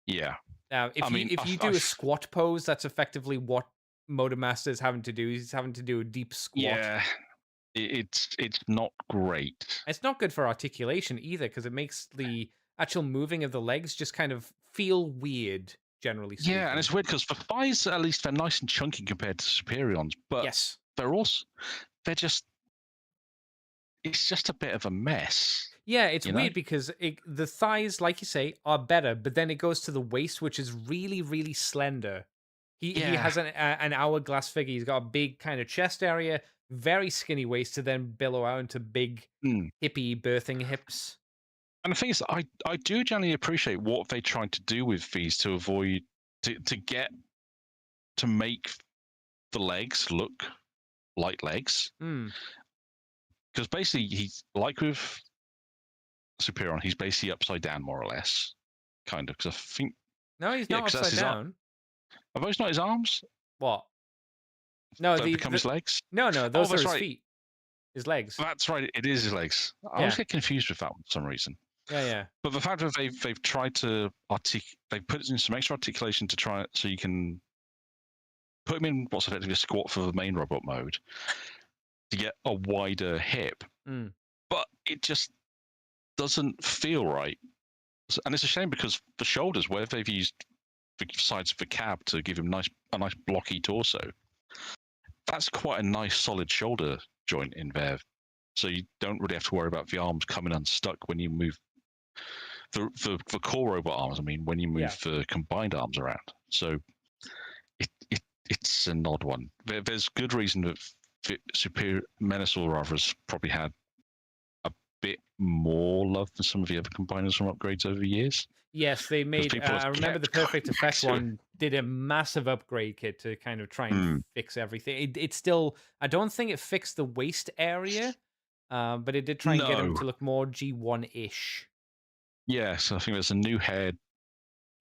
yeah. If I mean, if you do a squat pose, that's effectively what Motor Master is having to do. He's having to do a deep squat. yeah, it's not great. It's not good for articulation either because it makes the actual moving of the legs just kind of feel weird, generally speaking. Yeah, and it's weird because the thighs, at least, they're nice and chunky compared to Superions, but yes, they're just, it's just a bit of a mess. yeah, it's You know? weird because the thighs, like you say, are better, but then it goes to the waist, which is really, really slender. He Yeah. has an hourglass figure. He's got a big kind of chest area, very skinny waist to then billow out into big Mm. hippie birthing hips. And the thing is, I do generally appreciate what they tried to do with these to avoid to make the legs look like legs. Mm. Because basically, he's like with Superion, he's basically upside down more or less, kind of. Because I think No, he's Yeah, not 'cause that's upside his down. are those not his arms What? No, that become his legs? no, those are that's his right. feet, his legs. That's right. It is his legs. I Yeah. always get confused with that one for some reason. Yeah. But the fact that they've tried to they've put in some extra articulation to try so you can put him in what's effectively a squat for the main robot mode to get a wider hip, Mm. but it just doesn't feel right. And it's a shame because the shoulders, where they've used the sides of the cab to give him a nice blocky torso, that's quite a nice solid shoulder joint in there. So you don't really have to worry about the arms coming unstuck when you move the core robot arms. I mean, when you move the combined arms around. So it's an odd one. There's good reason that Superior Menasor rather has probably had a bit more love than some of the other combiners from upgrades over the years. Yes, they made. people have I remember the kept Perfect coming back Effect to it. one did a massive upgrade kit to kind of try and fix everything. It still, I don't think it fixed the waist area, but it did try and get him No. to look more G1 ish. Yes, I think there's a new head,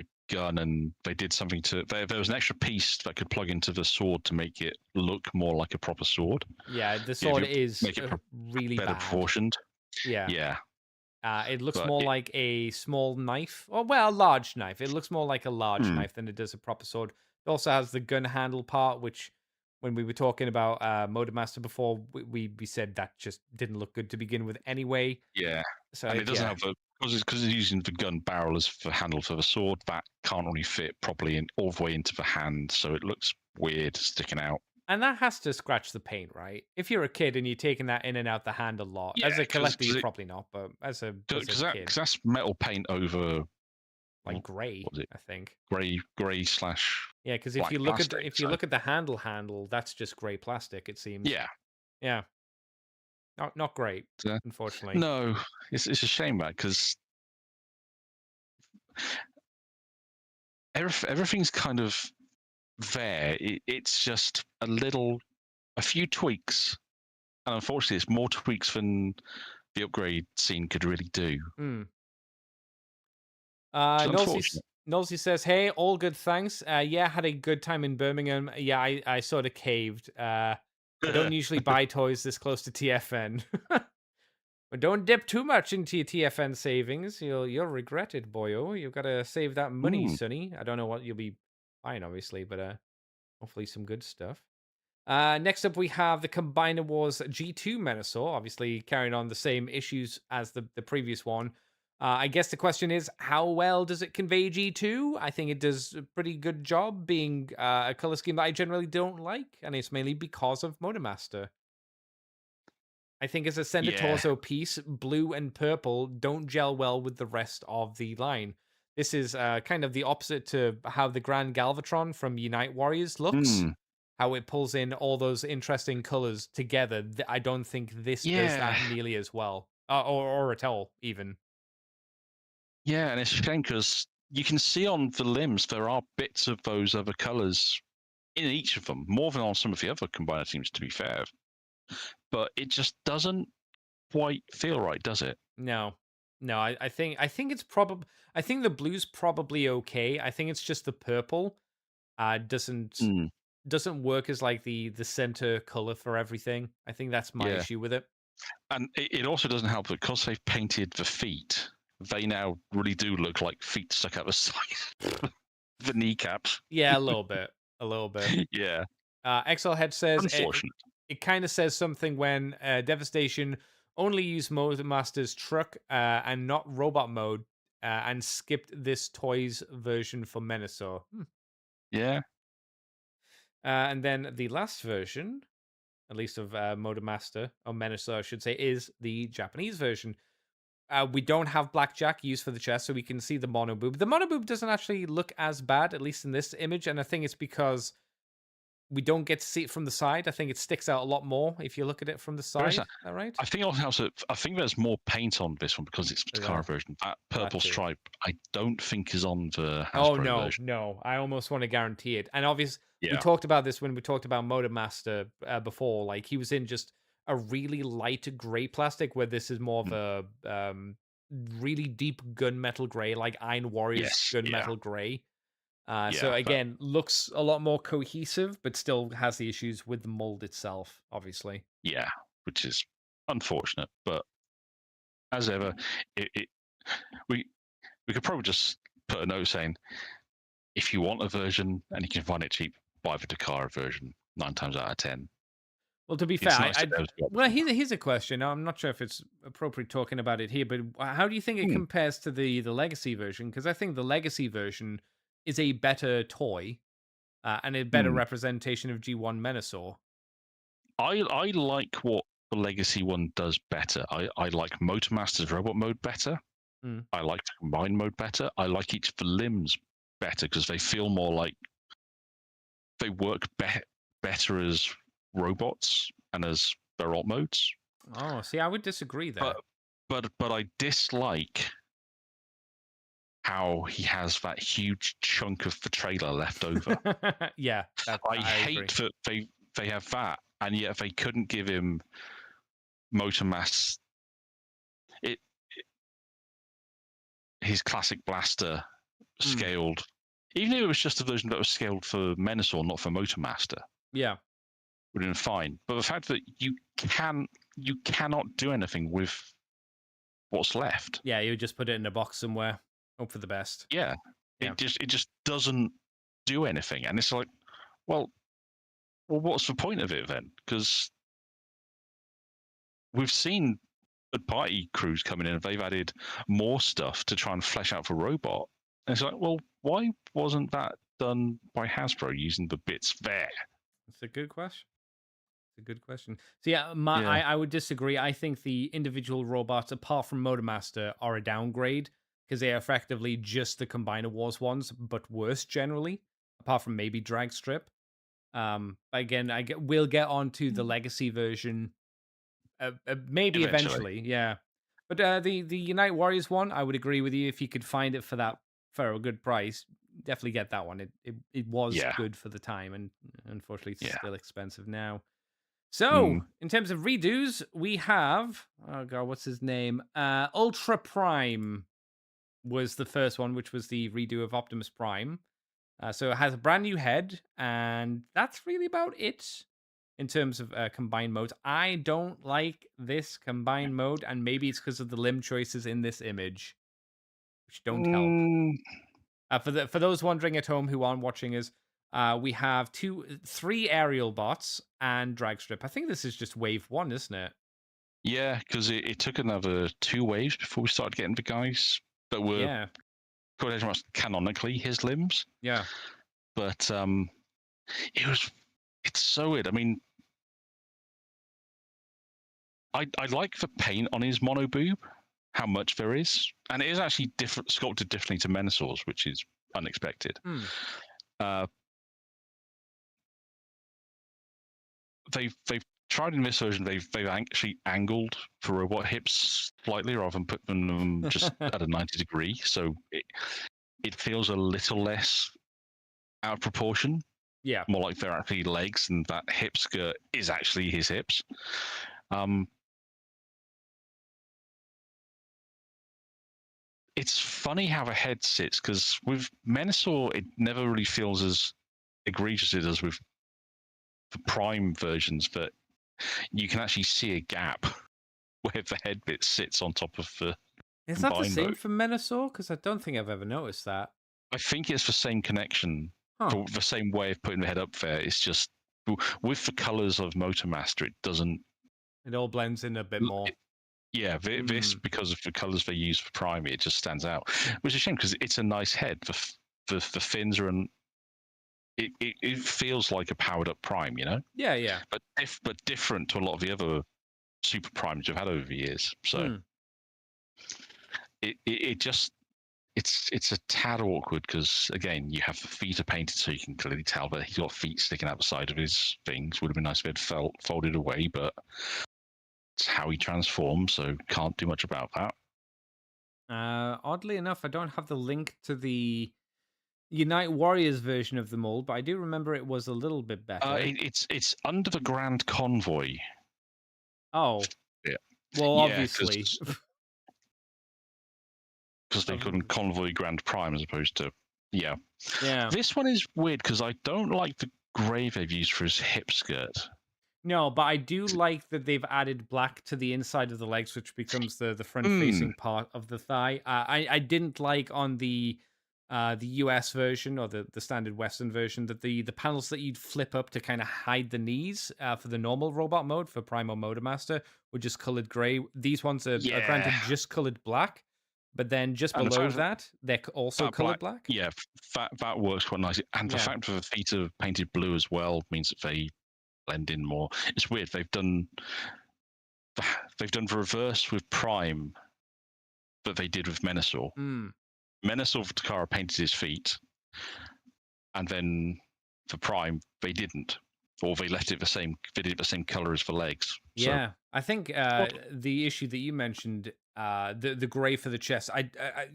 a gun, and they did something to. There was an extra piece that could plug into the sword to make it look more like a proper sword. Yeah, the sword is make it really better bad. proportioned. Yeah. Yeah. It looks But more like a small knife, or well, a large knife. It looks more like a large hmm, knife than it does a proper sword. It also has the gun handle part, which, when we were talking about Motormaster before, we said that just didn't look good to begin with anyway. yeah, So and it doesn't yeah, have the because it's using the gun barrel as the handle for the sword. That can't really fit properly in all the way into the hand, so it looks weird sticking out. and that has to scratch the paint, right? If you're a kid and you're taking that in and out the hand a lot, Yeah, as a because collector, you're probably not, but as a kid, that's metal paint over like gray, what is it, I think. grey slash Yeah, because if black you look at plastic. if you So look at the handle, that's just gray plastic. It seems. yeah, Yeah, not great, uh, unfortunately. no, it's a shame that because everything's kind of there. It's just a few tweaks, and unfortunately, it's more tweaks than the upgrade scene could really do. Hmm. It's Nolsey unfortunate. Nolsey says, "Hey, all good, thanks. Yeah, had a good time in Birmingham. Yeah, I sort of caved. I don't usually buy toys this close to TFN, but don't dip too much into your TFN savings. You'll regret it, boyo. You've got to save that money, Mm, sonny. I don't know what you'll be buying, obviously, but hopefully some good stuff." Next up, we have the Combiner Wars G2 Menasor, obviously carrying on the same issues as the previous one. I guess the question is, how well does it convey G2? I think it does a pretty good job being a color scheme that I generally don't like, and it's mainly because of Motormaster. I think as a center yeah. torso piece, blue and purple don't gel well with the rest of the line. This is kind of the opposite to how the Grand Galvatron from Unite Warriors looks, Mm, how it pulls in all those interesting colors together. I don't think this does yeah. that nearly as well, or at all, even. Yeah, and it's a shame because you can see on the limbs there are bits of those other colours in each of them, more than on some of the other combiner teams, to be fair. But it just doesn't quite feel right, does it? No, no. I think it's probably. I think the blue's probably okay. I think it's just the purple doesn't Mm, doesn't work as like the center color for everything. I think that's my yeah, issue with it. and it also doesn't help that because they've painted the feet, they now really do look like feet stuck out the side, the kneecaps. Yeah, a little bit, a little bit. Yeah, Excelhead says it, unfortunate. it kind of says something when Devastation only used Master's truck and not robot mode and skipped this toys version for Menasor. Yeah. And then the last version, at least of Motor Master, or Menasor, I should say, is the Japanese version. We don't have Blackjack used for the chest, so we can see the mono boob. The mono boob doesn't actually look as bad, at least in this image, and I think it's because we don't get to see it from the side. I think it sticks out a lot more if you look at it from the There is side. that. Is that right? I think also, I think there's more paint on this one because it's the Is car that version. That that purple too? stripe, I don't think is on the Oh Hasbro no, version. no! I almost want to guarantee it. And obviously, we Yeah. talked about this when we talked about Motor Master before. Like he was in just a really light gray plastic, where this is more of Mm. a really deep gunmetal gray, like Iron Warriors Yes. Yeah. gunmetal gray. So Yeah. That. again, looks a lot more cohesive, but still has the issues with the mold itself, obviously. Yeah. Which is unfortunate, but as ever, it we we could probably just put a note saying if you want a version and you can find it cheap, buy the Takara version. 9 times out of 10, Well, to be fair, it's nice to have the well, option. here's a question. I'm not sure if it's appropriate talking about it here, but how do you think it Hmm. compares to the legacy version? Because I think the legacy version is a better toy and a better Hmm. representation of G1 Menasor. I like what the Legacy one does better. I like Motormaster's robot mode better. Mm. I like the combined mode better. I like each of the limbs better because they feel more like they work better as robots and as their alt modes. Oh, see, I would disagree But there. but I dislike how he has that huge chunk of the trailer left over. Yeah, that I I agree. hate that they have that, and yet they couldn't give him motor mass. It his classic blaster Mm. scaled, even if it was just a version that was scaled for Menasor, not for Motor Master, Yeah. would have been fine. But the fact that you cannot do anything with what's left. Yeah, you would just put it in a box somewhere. Hope for the best. Yeah, Yeah. it just doesn't do anything, and it's like, well, what's the point of it then? Because we've seen third-party crews coming in, and they've added more stuff to try and flesh out the robot. And it's like, well, why wasn't that done by Hasbro using the bits there? That's a good question. It's a good question. So yeah, Yeah. I would disagree. I think the individual robots, apart from Motormaster, are a downgrade because they are effectively just the Combiner Wars ones, but worse generally. Apart from maybe Drag Strip. Again, we'll get onto the legacy version, maybe eventually. Yeah, but the Unite Warriors one, I would agree with you. If you could find it for a good price, definitely get that one. It was Yeah. good for the time, and unfortunately, it's Yeah. still expensive now. So, Mm. in terms of redos, we have, oh god, what's his name? Ultra Prime was the first one, which was the redo of Optimus Prime. So it has a brand new head, and that's really about it in terms of combined modes. I don't like this combined mode, and maybe it's because of the limb choices in this image, which don't help. For those wondering at home who aren't watching us, we have three aerial bots and drag strip. I think this is just wave one, isn't it? Yeah, because it took another 2 waves before we started getting the guys that were Yeah, quotation marks canonically his limbs. yeah. But it's so weird. I mean, I like the paint on his mono boob, how much there is, and it is actually different, sculpted differently to Menasau's, which is unexpected. Uh, they've tried in this version. They've actually angled the robot hips slightly rather than put them just at a 90-degree, so it feels a little less out of proportion. Yeah. More like they're actually legs, and that hip skirt is actually his hips. It's funny how the head sits, because with Menasor, it never really feels as egregious as it does with the Prime versions, that you can actually see a gap where the head bit sits on top of the Is that the combined same mode. for Menasor? Because I don't think I've ever noticed that. I think it's the same connection, for the same way of putting the head up there. It's just with the colors of Motormaster, it doesn't. It all blends in a bit more. Yeah, this, because of the colors they use for Prime, it just stands out. Which is a shame, because it's a nice head. The fins are it feels like a powered up Prime, you know. Yeah, yeah. But different to a lot of the other Super Primes we've had over the years. So it just it's a tad awkward, because again, you have the feet are painted so you can clearly tell that he's got feet sticking out the side of his things. Would have been nice if it had folded away, but it's how he transforms, so can't do much about that. Oddly enough, I don't have the link to the Unite Warriors version of the mold, but I do remember it was a little bit better. It's under the Grand Convoy. Oh, yeah. Well, obviously, because they couldn't convoy Grand Prime as opposed to yeah. This one is weird because I don't like the grey they've used for his hip skirt. No, but I do like that they've added black to the inside of the legs, which becomes the front-facing part of the thigh. I didn't like on the US version, or the standard Western version, that the panels that you'd flip up to kind of hide the knees for the normal robot mode for Prime or Motormaster were just colored gray. These ones are granted just colored black, but then just below that, they're also colored black. Yeah, that works quite nicely. And the fact that the feet are painted blue as well means that they blend in more. It's weird. They've done the reverse with Prime that they did with Menasor. Menasor for Takara painted his feet, and then for Prime they didn't, or they left it the same. They did it the same color as the legs. Yeah, I think the issue that you mentioned, the gray for the chest. I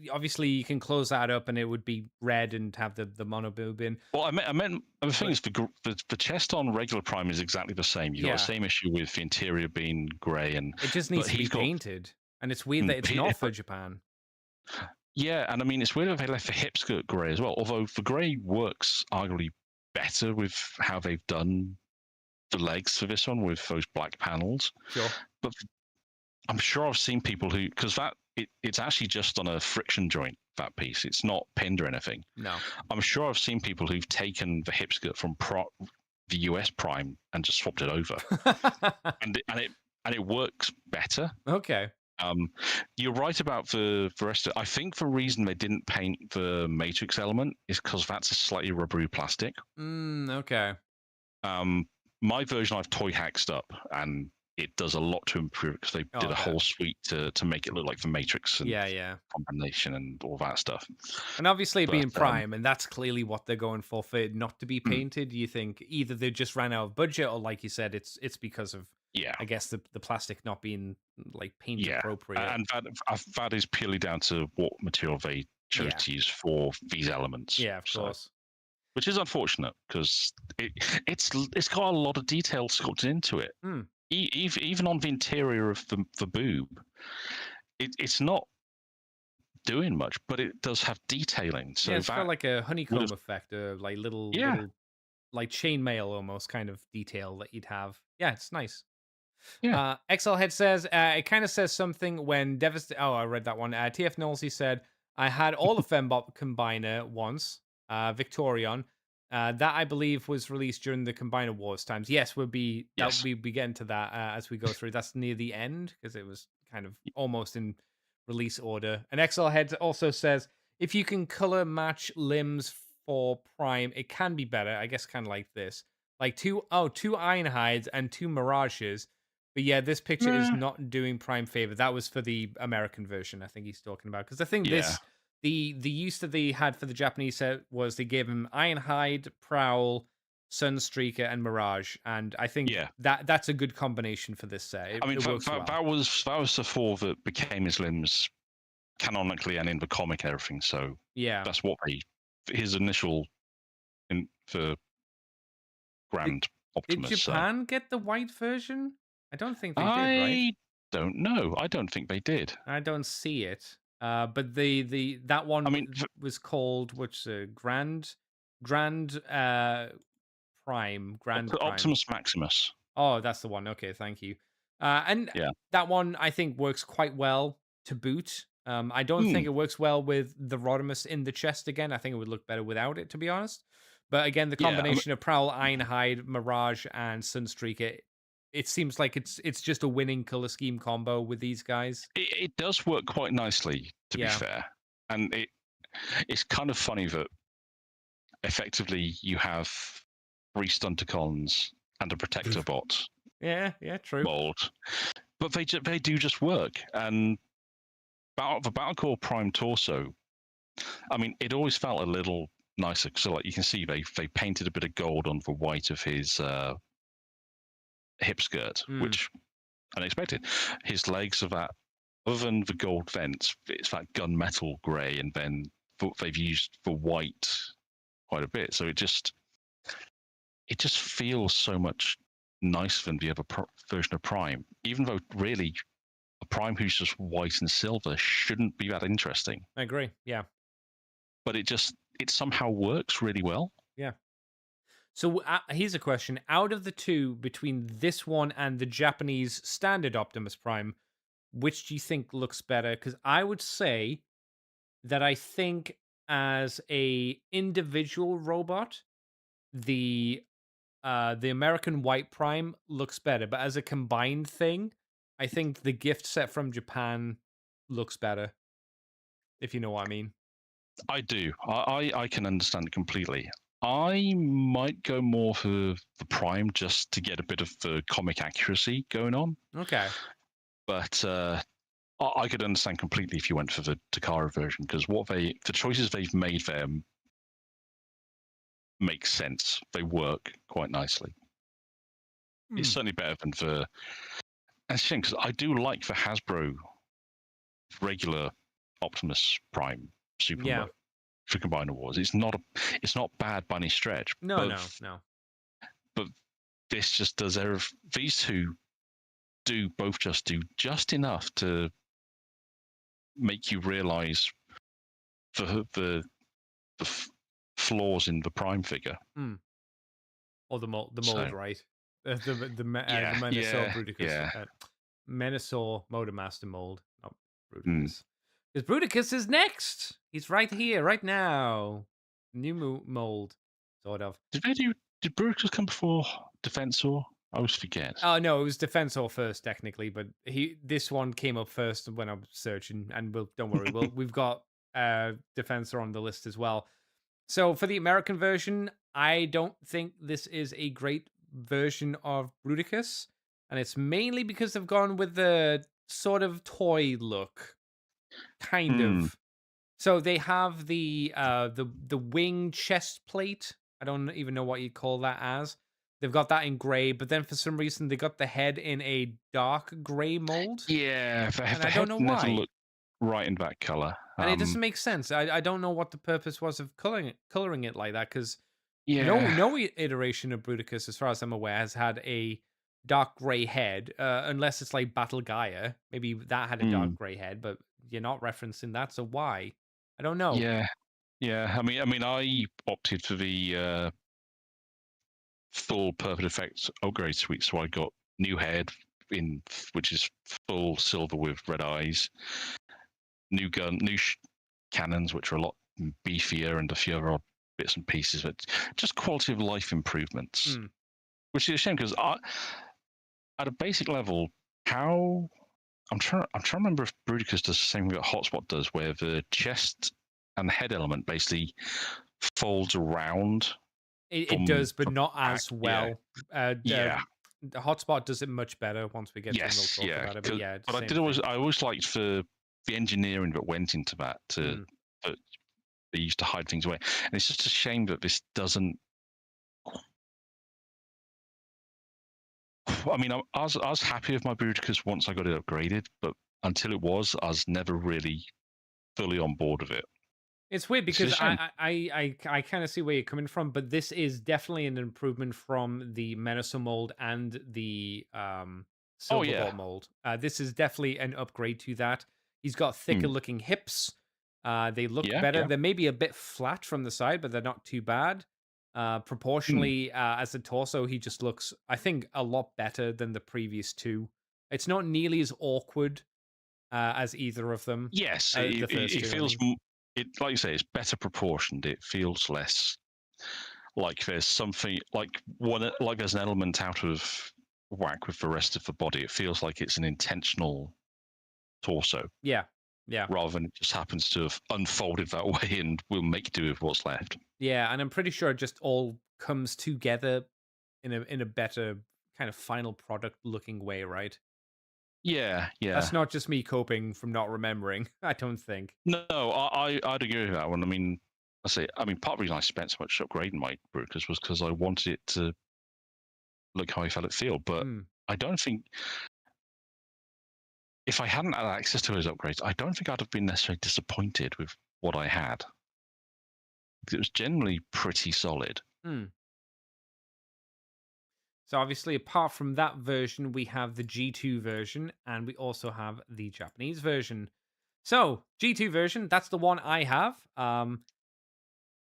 obviously you can close that up and it would be red and have the monoboob in. Well, I meant the thing is the chest on regular Prime is exactly the same. You got the same issue with the interior being gray, and it just needs to be painted. And it's weird that it's not for Japan. Yeah, and I mean it's weird that they left the hip skirt grey as well. Although the grey works arguably better with how they've done the legs for this one with those black panels. Sure. But I'm sure I've seen people who, because that it's actually just on a friction joint, that piece. It's not pinned or anything. No. I'm sure I've seen people who've taken the hip skirt from the US Prime and just swapped it over, and it works better. Okay. Um, you're right about the rest of it. I think the reason they didn't paint the matrix element is because that's a slightly rubbery plastic. Okay. My version I've toy hacked up, and it does a lot to improve it because they Oh, did I a bet. whole suite to make it look like the matrix and Yeah, yeah. combination and all that stuff. And obviously But being Prime, and that's clearly what they're going for it not to be painted. You think either they just ran out of budget, or like you said, it's because of, yeah, I guess, the plastic not being like paint yeah, appropriate. and that is purely down to what material they chose Yeah. to use for these elements. Yeah, of So, course. which is unfortunate because it's got a lot of detail sculpted into it. Hmm. Even on the interior of the boob, it's not doing much, but it does have detailing. Yeah, So it's got that like a would have, honeycomb effect, like yeah, little like chainmail almost kind of detail that you'd have. Yeah, it's nice. yeah, XL Head says it kind of says something when Devast. Oh, I read that one. TF Knowlesy said I had all the Fembot combiner once, Victorion. That I believe was released during the Combiner Wars times. Yes, yes, we'll be getting to that as we go through. That's near the end because it was kind of almost in release order. And XL Head also says if you can color match limbs for Prime, it can be better. I guess kind of like this, like two Ironhides and two Mirages. But yeah, this picture is nah, not doing Prime favor. That was for the American version, I think he's talking about. Because I think yeah, the use that they had for the Japanese set was they gave him Ironhide, Prowl, Sunstreaker, and Mirage, and I think yeah. that's a good combination for this set. I mean, It works well. that was the four that became his limbs canonically and in the comic and everything. So Yeah. that's what his initial in for Did, Grand did Optimus. So Japan get the white version? I don't think they did, right? I don't know. I don't think they did. I don't see it. But the that I one mean, was called which Grand Grand Prime. Optimus Maximus. Oh, that's the one. Okay, thank you. And Yeah. that one I think works quite well to boot. I don't Hmm. think it works well with the Rodimus in the chest again. I think it would look better without it, to be honest. But again, the Yeah. combination of Prowl, Ironhide, Mirage, and Sunstreaker, it seems like it's just a winning color scheme combo with these guys. It does work quite nicely, to be Yeah, fair, and it's kind of funny that effectively you have three Stunticons and a Protector Bot yeah, true. mold, but they do just work. And the Battlecore Prime torso, I mean, it always felt a little nicer. So like you can see, they painted a bit of gold on the white of his hip skirt, Mm, which unexpected. His legs are that, other than the gold vents, it's that gunmetal grey, and then they've used the white quite a bit. So it just feels so much nicer than the other version of Prime, even though really a Prime who's just white and silver shouldn't be that interesting. I agree. Yeah, But it somehow works really well. yeah. So here's a question: out of the two, between this one and the Japanese standard Optimus Prime, which do you think looks better? Because I would say that I think as a individual robot, the the American White Prime looks better, but as a combined thing, I think the gift set from Japan looks better. If you know what I mean. I do. I can understand it completely. I might go more for the Prime just to get a bit of the comic accuracy going on. Okay. But I could understand completely if you went for the Takara version because the choices they've made there make sense. They work quite nicely. It's Hmm. certainly better than the. And it's because I do like the Hasbro regular Optimus Prime Super Yeah. for Combiner Wars. It's not bad by any stretch. No, no, no. But this just does these two do both just do just enough to make you realize the flaws in the Prime figure. Hmm. Or the mold, So right? The yeah, Menosaur yeah, Bruticus, yeah. Menosaur Motor Master mold. Oh, Hmm. Bruticus. Because Bruticus is next. He's right here, right now. New mold, sort of. Did Brutus come before Defensor? I always forget. Oh no, it was Defensor first technically, but this one came up first when I was searching, and don't worry, we've got Defensor on the list as well. So for the American version, I don't think this is a great version of Bruticus, and it's mainly because they've gone with the sort of toy look, kind Hmm. of. So they have the wing chest plate. I don't even know what you call that as. They've got that in gray, but then for some reason they got the head in a dark gray mold, Yeah, and the I don't head know never why. looked right in that color. And it doesn't make sense. I don't know what the purpose was of coloring it like that, because Yeah. no iteration of Bruticus, as far as I'm aware, has had a dark gray head, unless it's like Battle Gaia. Maybe that had a Hmm. dark gray head, but you're not referencing that, so why? I don't know. Yeah. Yeah. I opted for the full Perfect Effects upgrade suite, so I got new head which is full silver with red eyes, new gun, cannons, which are a lot beefier, and a few other bits and pieces, but just quality of life improvements. Hmm. Which is a shame because at a basic level, how I'm trying to remember if Bruticus does the same thing that Hotspot does, where the chest and the head element basically folds around It from does, but the not back. as well. Yeah, The hotspot does it much better. Once we get to him, we'll yes, talk yeah. about it. But yeah, it's But the same thing. I always liked the engineering that went into that Mm. that they used to hide things away, and it's just a shame that this doesn't. I mean, I was happy with my Bruticus once I got it upgraded, but until it was, I was never really fully on board with it. It's weird It's a because shame. I kind of see where you're coming from, but this is definitely an improvement from the Menacor mold and the Oh yeah. Silverbolt mold. This is definitely an upgrade to that. He's got thicker Hmm. looking hips. They look Yeah, better. yeah. They're maybe a bit flat from the side, but they're not too bad. Hmm. Proportionally, as a torso, he just looks, I think, a lot better than the previous two. It's not nearly as awkward as either of them. Yes, The first it two, I feels mean. it like you say, it's better proportioned. It feels less like there's something like there's an element out of whack with the rest of the body. It feels like it's an intentional torso Yeah, yeah. rather than it just happens to have unfolded that way and we'll make do with what's left. Yeah, and I'm pretty sure it just all comes together in a better kind of final product looking way, right? Yeah, That's yeah. not just me coping from not remembering. I don't think. No, I'd agree with that one. I mean, part of the reason I spent so much upgrading my Brokers was because I wanted it to look how I felt it feel. But Hmm. I don't think if I hadn't had access to those upgrades, I don't think I'd have been necessarily disappointed with what I had. Because it was generally pretty solid. Hmm. So obviously, apart from that version, we have the G2 version, and we also have the Japanese version. So G2 version, that's the one I have.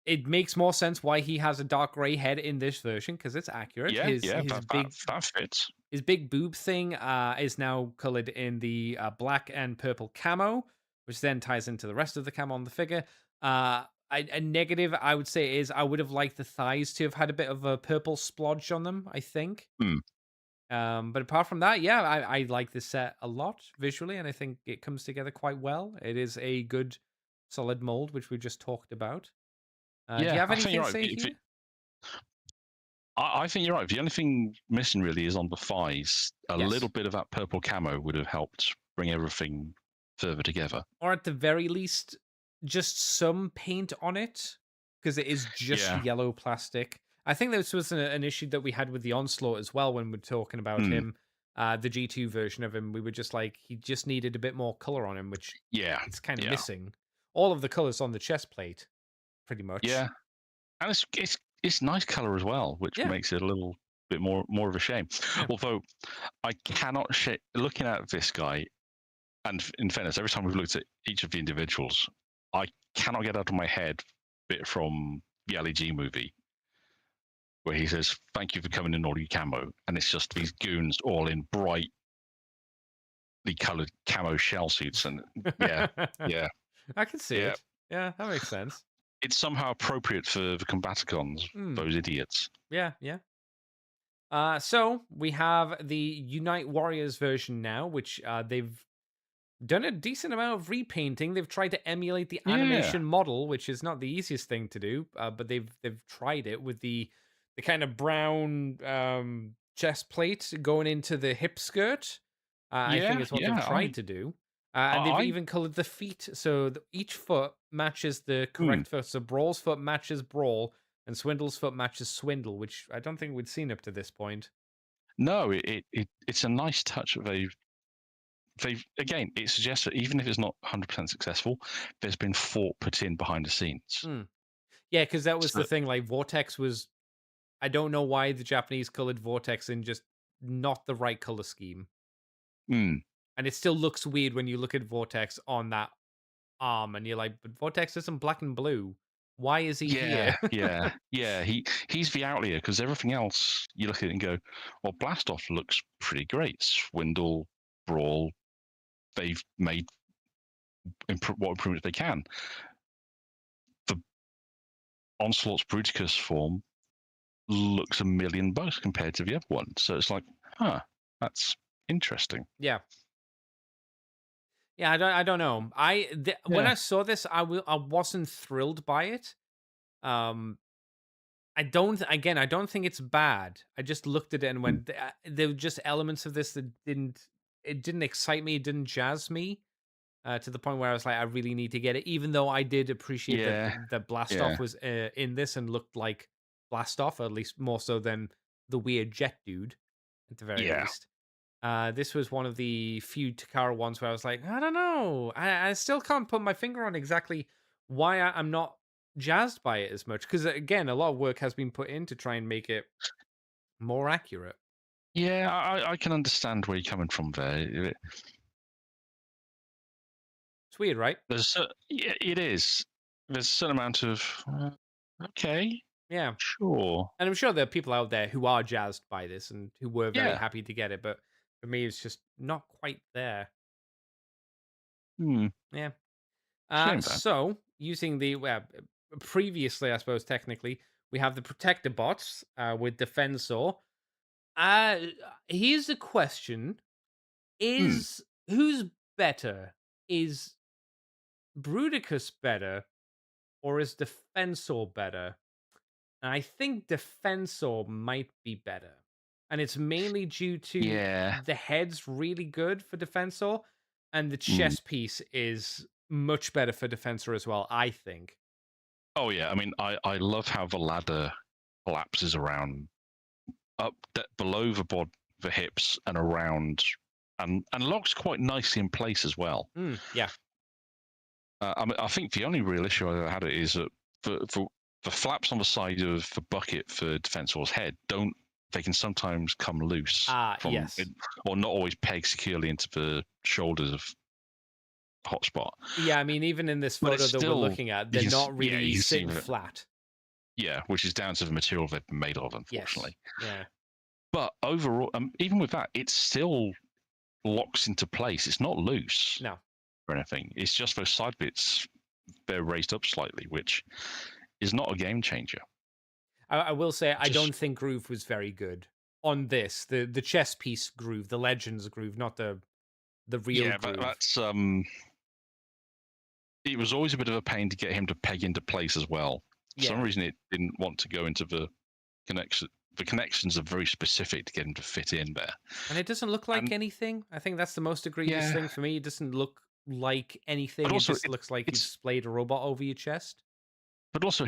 It makes more sense why he has a dark gray head in this version because it's accurate. Yeah, yeah, that fits. His big boob thing is now colored in the black and purple camo, which then ties into the rest of the camo on the figure. A negative, I would say, is I would have liked the thighs to have had a bit of a purple splodge on them, I think. Hmm. But apart from that, yeah, I like this set a lot visually, and I think it comes together quite well. It is a good, solid mold, which we just talked about. Do you Yeah, have I think anything you're to right. say here? I think you're right. The only thing missing really is on the thighs. A little Yes. bit of that purple camo would have helped bring everything further together. Or at the very least, just some paint on it because it is just Yeah. yellow plastic. I think this was an issue that we had with the Onslaught as well when we're talking about Hmm. him. The G2 version of him, we were just like, he just needed a bit more color on him, which Yeah. it's kind of Yeah. missing. All of the colors on the chest plate, pretty much. Yeah. And it's nice color as well, which Yeah. makes it a little bit more of a shame. Yeah. Although I cannot looking at this guy, and in fairness, every time we've looked at each of the individuals, I cannot get out of my head bit from the Ali G movie where he says, "Thank you for coming in all your camo," and it's just these goons all in bright brightly coloured camo shell suits, and yeah, yeah, I can see yeah. it. Yeah, that makes sense. It's somehow appropriate for the combaticons, Hmm. those idiots. Yeah, yeah. So we have the Unite Warriors version now, which they've done a decent amount of repainting. They've tried to emulate the Yeah, animation model, which is not the easiest thing to do, but they've tried it with the kind of brown chest plate going into the hip skirt. I think yeah, is what they've yeah. tried to do, I, and they've I even colored the feet so each foot matches the hmm. correct foot. So Brawl's foot matches Brawl, and Swindle's foot matches Swindle, which I don't think we'd seen up to this point. No, it's a nice touch. They've again, it suggests that even if it's not 100% successful, there's been thought put in behind the scenes. Hmm. Yeah, because that was So the that, thing. Like Vortex was I don't know why the Japanese colored Vortex in just not the right color scheme. mm, And it still looks weird when you look at Vortex on that arm and you're like, but Vortex isn't black and blue. Why is he yeah, here? yeah, yeah. He's the outlier because everything else you look at it and go, well, Blastoff looks pretty great. Swindle, Brawl, they've made what improvements they can. The Onslaught's Bruticus form looks a million bucks compared to the other one. So it's like, huh, that's interesting. Yeah. Yeah, I don't know. When Yeah. I saw this, I wasn't thrilled by it. Um I don't think it's bad. I just looked at it and Mm. went there were just elements of this that didn't excite me, it didn't jazz me. To the point where I was like, I really need to get it, even though I did appreciate that Yeah. that Blastoff Yeah. was in this and looked like Blastoff, at least more so than the weird jet dude, at the very Yeah. least. This was one of the few Takara ones where I was like, I don't know, I still can't put my finger on exactly why I'm not jazzed by it as much because again, a lot of work has been put in to try and make it more accurate. Yeah. I can understand where you're coming from there. It's weird, right? Yeah, it is. There's a certain amount of okay, Yeah. sure. And I'm sure there are people out there who are jazzed by this and who were very Yeah. happy to get it, but for me, it's just not quite there. Hmm. Yeah. Shame that. So using the previously, I suppose technically, we have the protector bots with Defensor. Uh, Here's the question: Hmm. Is who's better? Is Bruticus better, or is Defensor better? And I think Defensor might be better. And it's mainly due to Yeah. the head's really good for Defensor, and the Hmm. chess piece is much better for Defensor as well, I think. Oh yeah. I mean, I love how the ladder collapses around below the hips and around, and locks quite nicely in place as well. Yeah. I mean, I think the only real issue I had it is that the flaps on the side of the bucket for Defensor's head don't. They can sometimes come loose from Yes. it, or not always peg securely into the shoulders of Hotspot. Yeah, I mean, even in this But photo it's that we're still looking at, they're not yeah, really you can see sitting that, flat. yeah, which is down to the material they've been made of, Yes. unfortunately. Yeah. But overall, even with that, it still locks into place. It's not loose No. or anything. It's just those side bits they're raised up slightly, which is not a game changer. I will say I Just don't think Groove was very good on this. The chess piece groove, the Legends groove, not the real yeah, groove. that's it was always a bit of a pain to get him to peg into place as well. For some Yeah. reason, it didn't want to go into the connection. The connections are very specific to get him to fit in there. And it doesn't look like And anything. I think that's the most egregious yeah, thing for me. It doesn't look like but anything. It also just looks like you've it's splayed a robot over your chest.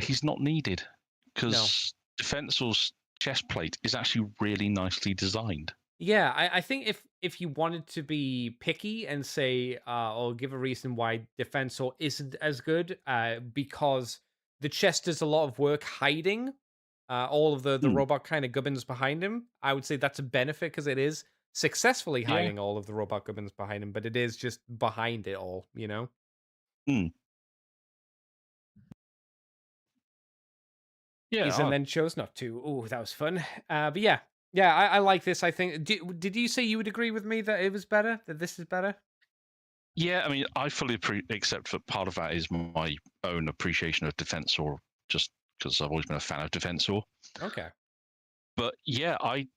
he's not needed No. because Defensor's chest plate is actually really nicely designed. Yeah, I think if you wanted to be picky and say or give a reason why Defensor isn't as good, because the chest does a lot of work hiding all of the Hmm. robot kind of gubbins behind him. I would say that's a benefit because it is successfully Yeah. hiding all of the robot gubbins behind him, but it is just behind it all, you know? Hmm. Yeah. And then chose not to. Oh, that was fun. But yeah, Yeah, I like this. I think. Did you say you would agree with me that it was better? That this is better? Yeah, I mean, I fully accept that part of that is my own appreciation of Defensor, just because I've always been a fan of Defensor. Okay. But yeah, I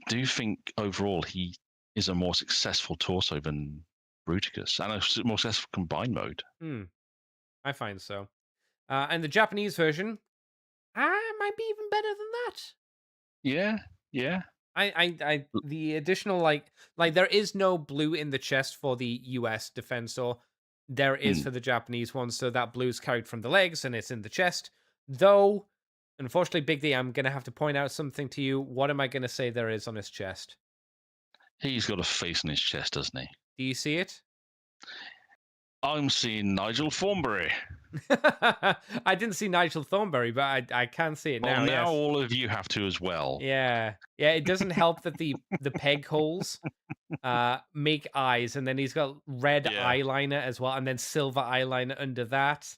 do think overall he is a more successful torso than Bruticus and a more successful combined mode. Hmm. I find so. And the Japanese version, might be even better than that. Yeah, yeah. The additional like there is no blue in the chest for the US Defensor. There is Mm. for the Japanese one, so that blue's carried from the legs and it's in the chest. Though, unfortunately, Big D, I'm gonna have to point out something to you. What am I gonna say there is on his chest? He's got a face on his chest, doesn't he? Do you see it? I'm seeing Nigel Thornberry. I didn't see Nigel Thornberry, but I can see it Well, now. now Yes. all of you have to as well. Yeah. Yeah. It doesn't help that the peg holes make eyes, and then he's got red Yeah. eyeliner as well, and then silver eyeliner under that,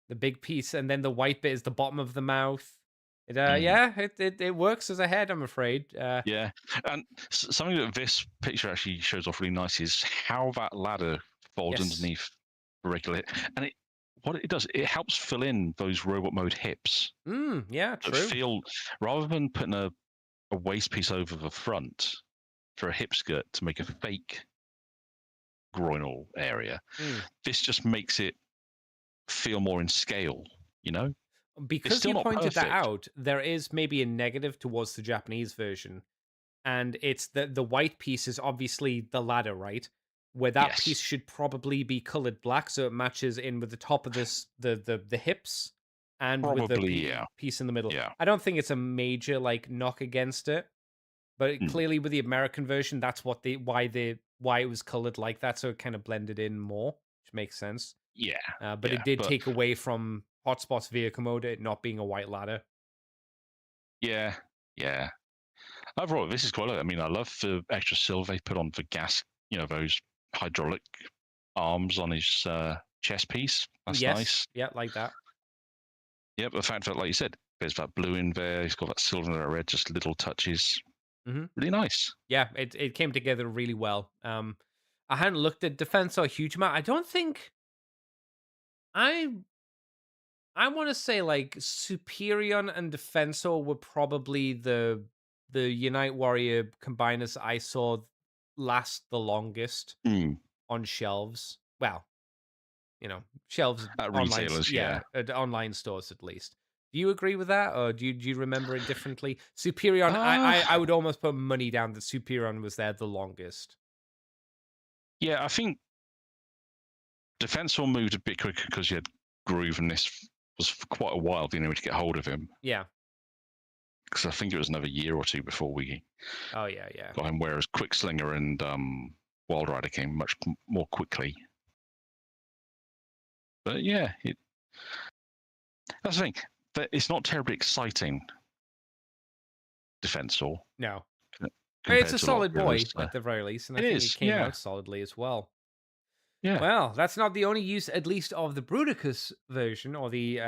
the big piece, and then the white bit is the bottom of the mouth. Mm. Yeah, it works as a head, I'm afraid. Yeah, and something that this picture actually shows off really nice is how that ladder folds Yes. underneath the regular, and what it does, it helps fill in those robot mode hips Yeah, that true. feel rather than putting a waist piece over the front for a hip skirt to make a fake groinal area. Mm. This just makes it feel more in scale. You know, it's Because still you not pointed that perfect. out, there is maybe a negative towards the Japanese version, and it's that the white piece is obviously the ladder, right? Where that piece Yes, should probably be colored black, so it matches in with the top of this the hips and with the probably. Yeah, piece in the middle. yeah. I don't think it's a major like knock against it, but Mm, clearly with the American version, that's what why it was colored like that, so it kind of blended in more, which makes sense. yeah, But yeah. it did But take away from Hotspot's vehicle mode, it not being a white ladder. yeah, yeah. Overall, this is quite. I mean, I love the extra silver they put on the gas. You know, those hydraulic arms on his chest piece. That's Yes, nice. yeah, like that. Yep. The fact that, like you said, there's that blue in there. He's got that silver and that red. Just little touches. hmm Really nice. Yeah, it came together really well. I hadn't looked at defense a huge amount. I don't think I I want to say like Superion and Defensor were probably the Unite Warrior combiners I saw last the longest Mm. on shelves. Well, shelves At online, retailers, yeah. yeah, at online stores at least. Do you agree with that, or do you remember it differently? Superion, Uh, I would almost put money down that Superion was there the longest. yeah. I think Defensor moved a bit quicker because you had Groove, and this was for quite a while being able to get hold of him. Yeah. Because I think it was another year or two before we Oh yeah, yeah. got him. Whereas Quickslinger and Wild Rider came much more quickly. But yeah, that's the thing. It's not terribly exciting, Defensor, No, it's compared a to a lot of solid the others. boy at the very least, and I It think it is, came yeah, out solidly as well. yeah, Well, that's not the only use, at least, of the Bruticus version or the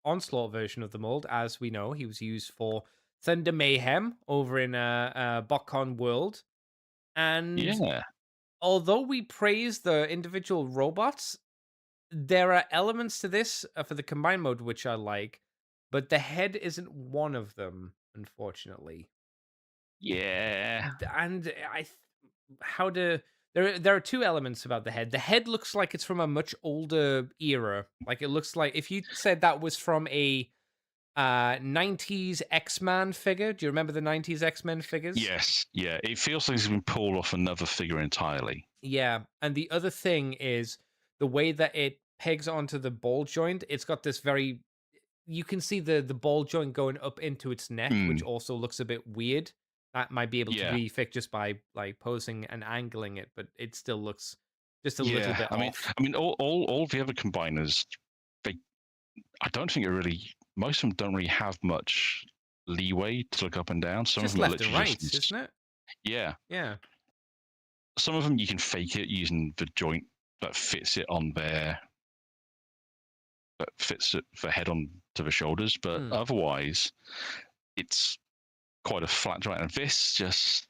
Onslaught version of the mold. As we know, he was used for Thunder Mayhem over in BotCon World. And yeah. although we praise the individual robots, there are elements to this for the combined mode which I like, but the head isn't one of them, unfortunately. Yeah. And how to there are two elements about the head. The head looks like it's from a much older era. Like it looks like if you said that was from a 90s X-Man figure. Do you remember the 90s X-Men figures? Yes. Yeah. It feels like it's been pulled off another figure entirely. Yeah. And the other thing is the way that it pegs onto the ball joint. It's got this very you can see the ball joint going up into its neck, which Mm, also looks a bit weird. That might be able to yeah. be fixed just by like posing and angling it, but it still looks just a little Yeah. bit I mean, off. all the other combiners, they, I don't think it really. Most of them don't really have much leeway to look up and down. Some of Just them are left and literally right, just, isn't it? yeah. Yeah. Some of them you can fake it using the joint that fits it on there, that fits it the head on to the shoulders, but Hmm. otherwise, it's quite a flat joint. And this just,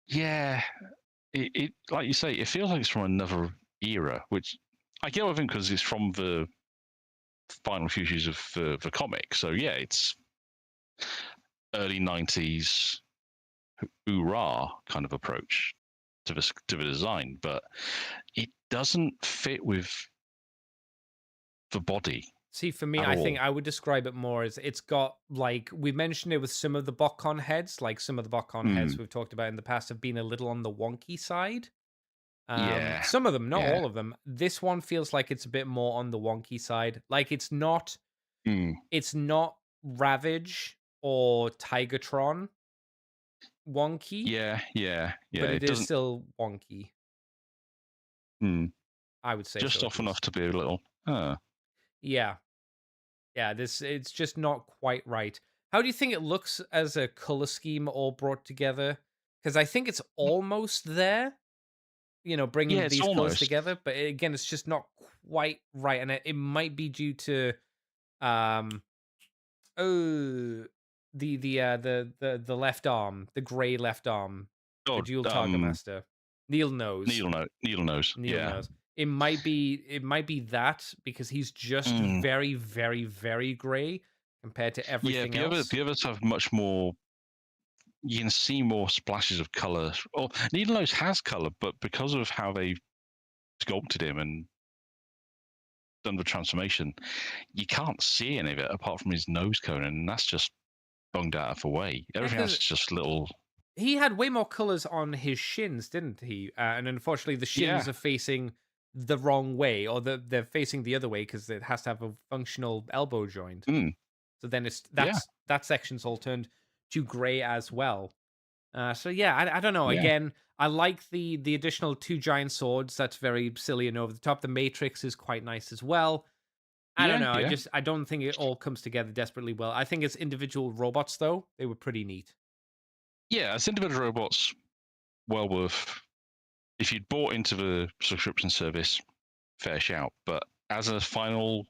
yeah, it like you say, it feels like it's from another era, which I get with him because it's from the final few issues of the comic. So yeah, it's early '90s hoorah kind of approach to the design, but it doesn't fit with the body See, for me, at I think all. I would describe it more as it's got like we mentioned it with some of the Botcon heads, like some of the Botcon heads Mm, we've talked about in the past have been a little on the wonky side. yeah, Some of them, not yeah. all of them. This one feels like it's a bit more on the wonky side. Like Mm, it's not Ravage or Tigatron wonky, yeah, yeah, yeah. but it It is doesn't still wonky. mm, I would say just so at off enough least. to be a little. Yeah. Yeah, this it's just not quite right. How do you think it looks as a color scheme all brought together? Because I think it's almost there, Yeah, bringing it's these colors almost. together, but again, it's just not quite right, and it might be due to um oh the left arm, the gray left arm, the Oh, dual target master, Neil knows. needle nose. Neil Yeah. knows. It might be that because he's just Mm. very, very, very gray compared to Yeah, everything else. the others have much more. You can see more splashes of color. Or needle nose has color, but because of how they sculpted him and done the transformation, you can't see any of it apart from his nose cone, and that's just bunged out of the way. Yeah, Everything else because is just little. he had way more colors on his shins, didn't he? And unfortunately, the Yeah. shins are facing the wrong way, or they're facing the other way because it has to have a functional elbow joint. Mm, So then it's yeah. that section's all turned to gray as well. So yeah, I don't know. Yeah. Again, I like the additional two giant swords. That's very silly and over the top. The Matrix is quite nice as well. I don't Yeah. know. Yeah. I don't think it all comes together desperately well. I think as individual robots though, they were pretty neat. Yeah. As individual robots, well worth. If you'd bought into the subscription service, fair shout. But as a final,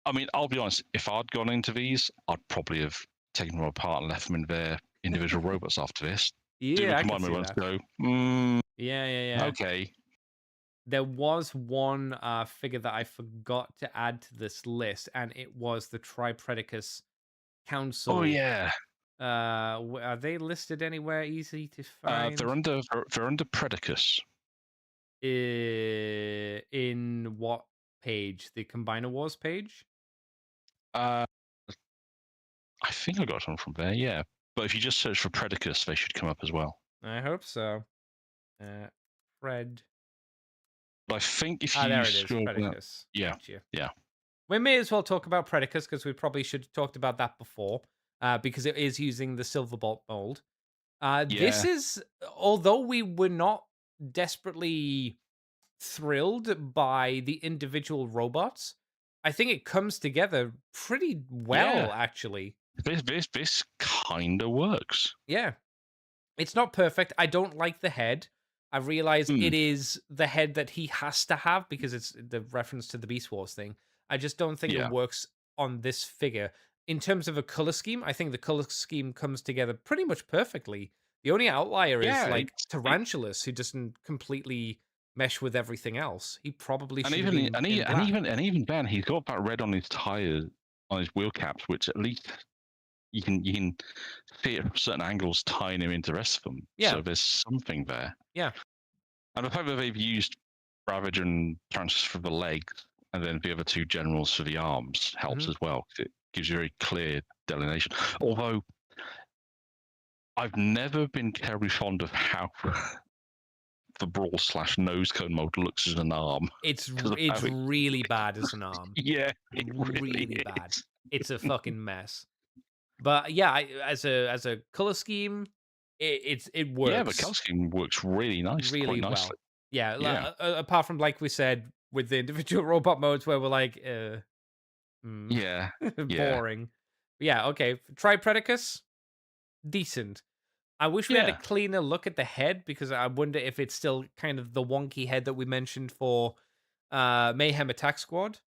I mean, I'll be honest. If I'd gone into these, I'd probably have taken them apart and left them in their individual robots after this. Do the Yeah, I can combined see ones that. go? Yeah, yeah, yeah. Okay. There was one figure that I forgot to add to this list, and it was the Tripredacus Oh Council. yeah. Are they listed anywhere easy to find? They're under Predicus. In what page? The Combiner Wars page? Uh, I think I got some from there. Yeah, but if you just search for Predicus, they should come up as well. I hope so. Uh, Fred. But I think if Ah, you there it is. scroll down, Predicus. yeah, Gotcha. yeah, We may as well talk about Predicus because we probably should have talked about that before, because it is using the Silverbolt mold. This yeah, is, although we were not desperately thrilled by the individual robots, I think it comes together pretty yeah. well, actually. This kind of works. Yeah. It's not perfect. I don't like the head. I realize Mm, it is the head that he has to have because it's the reference to the Beast Wars thing. I just don't think it yeah, works on this figure. In terms of a color scheme, I think the color scheme comes together pretty much perfectly. The only outlier is yeah. like Tarantulas, who doesn't completely mesh with everything else. He probably And should have even been in black. and even then, he's got that red on his tires, on his wheel caps, which at least you can see it from certain angles tying him into the rest of them. Yeah, So there's something there. yeah. And the fact that they've used Ravage and Transfers for the legs, and then the other two generals for the arms helps Hmm. as well. 'Cause it gives you a very clear delineation. Although I've never been terribly fond of how the brawl slash nose cone mode looks as an arm It's because of how it's it. really bad as an arm. Yeah, it really Really bad. is. It's a fucking mess. But yeah, as a color scheme, it Yeah, but works color scheme works really nice, quite really nicely. well. Yeah, Yeah, apart from like we said with the individual robot modes where we're like, yeah, yeah, boring. But yeah, okay. Try Predicus, decent. I wish we had a yeah. cleaner look at the head because I wonder if it's still kind of the wonky head that we mentioned for Mayhem Attack Squad.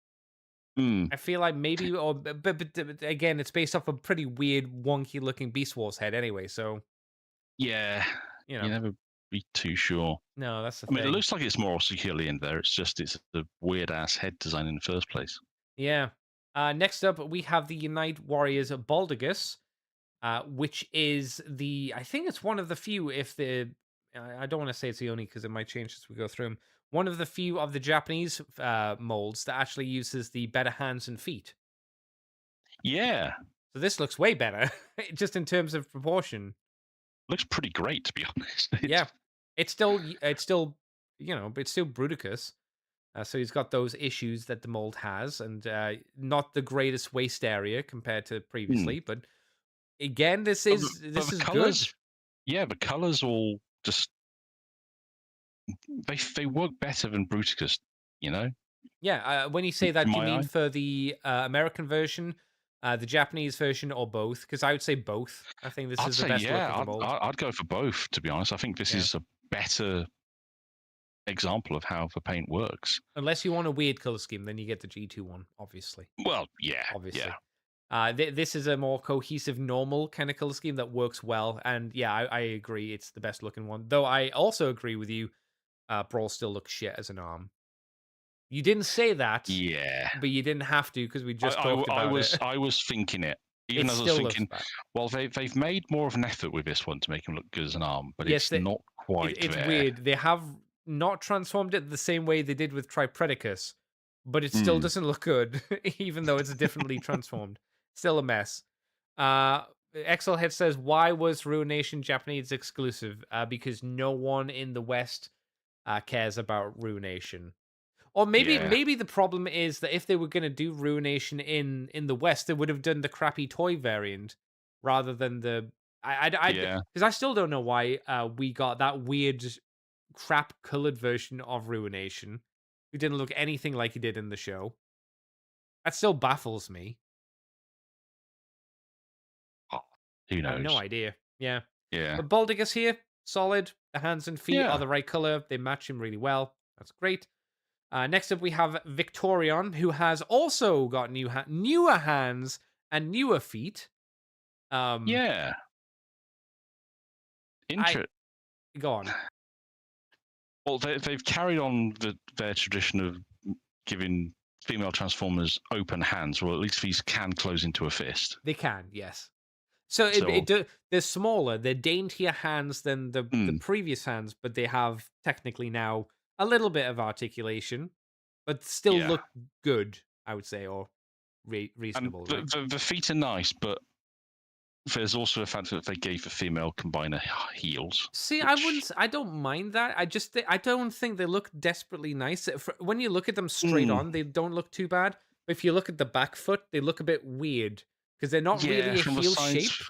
Mm, I feel like maybe, or but again, it's based off a pretty weird, wonky looking Beast Wars head anyway. So yeah, you you know, never be too sure. no, that's the I mean, it thing. looks like it's more securely in there. It's just it's a weird ass head design in the first place. Yeah. Next up, we have the Unite Warriors Baldigus, which is I think it's one of the few, if the, I don't want to say it's the only because it might change as we go through them. One of the few of the Japanese molds that actually uses the better hands and feet. Yeah, So this looks way better, just in terms of proportion. looks pretty great to be honest. It's Yeah, it's still Bruticus. So he's got those issues that the mold has, and not the greatest waist area compared to hmm. previously. But again, this But is but this the is good. colors, yeah, the colors all just they work better than Bruticus. You know, Yeah, when you say that, in do you my mean eye. for the American version, the Japanese version, or both? Because I would say both. I think this I'd is the say best look yeah. of the mold. I'd go for both. To be honest, I think this Yeah, is a better example of how the paint works. unless you want a weird color scheme, then you get the G2 one, obviously. Well, yeah, yeah, Obviously. This is a more cohesive, normal kind of color scheme that works well, and yeah, I agree, it's the best looking one. Though I also agree with you, Brawl still looks shit as an arm. You didn't say that, yeah. but you didn't have to because we just talked I about was it. I was thinking it. It Even as I was still looks thinking, bad. well, they've made more of an effort with this one to make him look good as an arm, but Yes, it's not quite it's there. weird. They have not transformed it the same way they did with Tripredicus, but it still Mm, doesn't look good, even though it's differently transformed. Still a mess. Uh, Excelhead says, "Why was Ruination Japanese exclusive? Because no one in the West cares about Ruination." Or maybe yeah, maybe the problem is that if they were going to do Ruination in the West, they would have done the crappy toy variant rather than the I yeah. because I still don't know why we got that weird crap colored version of Ruination who didn't look anything like he did in the show. That still baffles me. Oh, who I have no knows? idea. Yeah. Yeah, But Baldigus here, solid. The hands and feet are yeah, the right color. They match him really well. That's great. Next up, we have Victorion, who has also got newer hands and newer feet. Um, yeah. I Inter- Go on. well, they've carried on their tradition of giving female transformers open hands, or at least these can close into a fist. They can, yes. So So, they're smaller, they're daintier hands than the mm, previous hands, but they have technically now a little bit of articulation, but still yeah. look good, I would say, or And reasonable, right? the feet are nice, but there's also the fact that they gave the female combiner heels, See, I which wouldn't. I don't mind that. I don't think they look desperately nice. When you look at them straight mm, on, they don't look too bad. But if you look at the back foot, they look a bit weird because they're not yeah, really a from the heel sides, shape.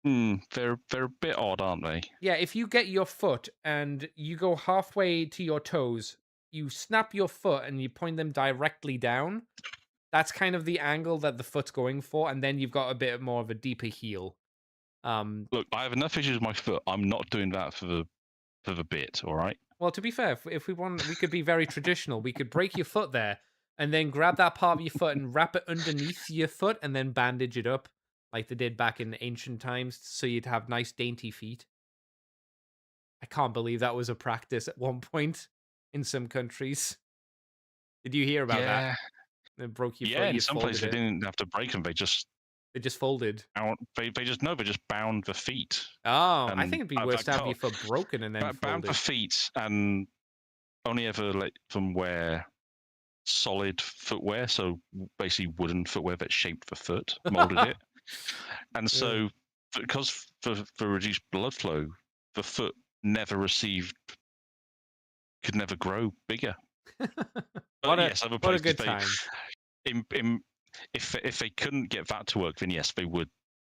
they're a bit odd, aren't they? Yeah, if you get your foot and you go halfway to your toes, you snap your foot and you point them directly down. That's kind of the angle that the foot's going for, and then you've got a bit more of a deeper heel. Um, Look, I have enough issues with my foot. I'm not doing that for the bit. All right. Well, to be fair, if we want, we could be very traditional. We could break your foot there, and then grab that part of your foot and wrap it underneath your foot, and then bandage it up, like they did back in ancient times, so you'd have nice, dainty feet. I can't believe that was a practice at one point in some countries. Did you hear about that? Yeah, They broke your foot, yeah. In you some places folded they it. didn't have to break them. They just They just folded. they just no, they just bound the feet Oh, I and think it'd be worse that to have your cut foot broken and then bound the folded. feet and only ever let them wear solid footwear, so basically wooden footwear that shaped the foot, molded it, and Ugh. so because for reduced blood flow, the foot never received could never grow bigger. what But a yes, other what a places good they time. in if they couldn't get that to work, then yes, they would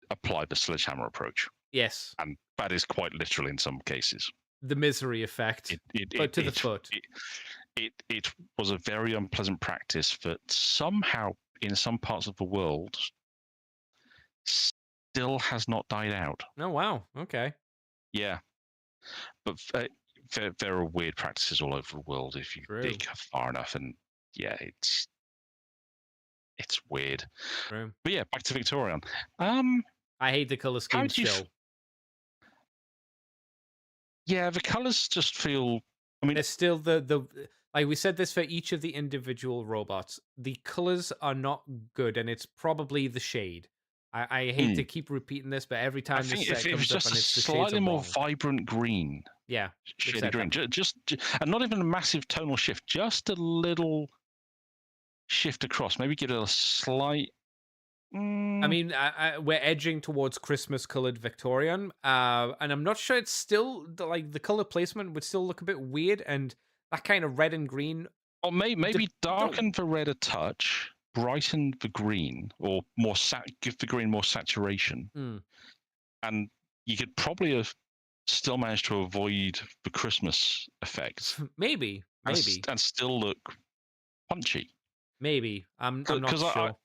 apply the sledgehammer approach, Yes, and that is quite literal in some cases. the misery effect, It it it but to the it foot. it, it was a very unpleasant practice that somehow in some parts of the world still has not died out. Oh wow. Okay. Yeah, but there are weird practices all over the world if you True. dig far enough, and yeah, it's weird. True. But yeah, back to Victorian. Um, I hate the color how scheme do you? still. Yeah, the colors just feel. I mean, There's still the like we said this for each of the individual robots. The colors are not good, and it's probably the shade. I hate to mm, keep repeating this, but every I time this think set if it was comes up just a and it's the shades are slightly more wrong. vibrant green, Yeah, we've shady said green, that. and not even a massive tonal shift, just a little shift across. Maybe give it a slight. I Mm, mean, we're edging towards Christmas colored Victorian, and I'm not sure it's still like the color placement would still look a bit weird, and that kind of red and green. or maybe Don't. darken the red a touch, brighten the green, or give the green more saturation, Hmm. and you could probably have still managed to avoid the Christmas effect Maybe, maybe, and still look punchy. maybe. I'm not Because I, sure.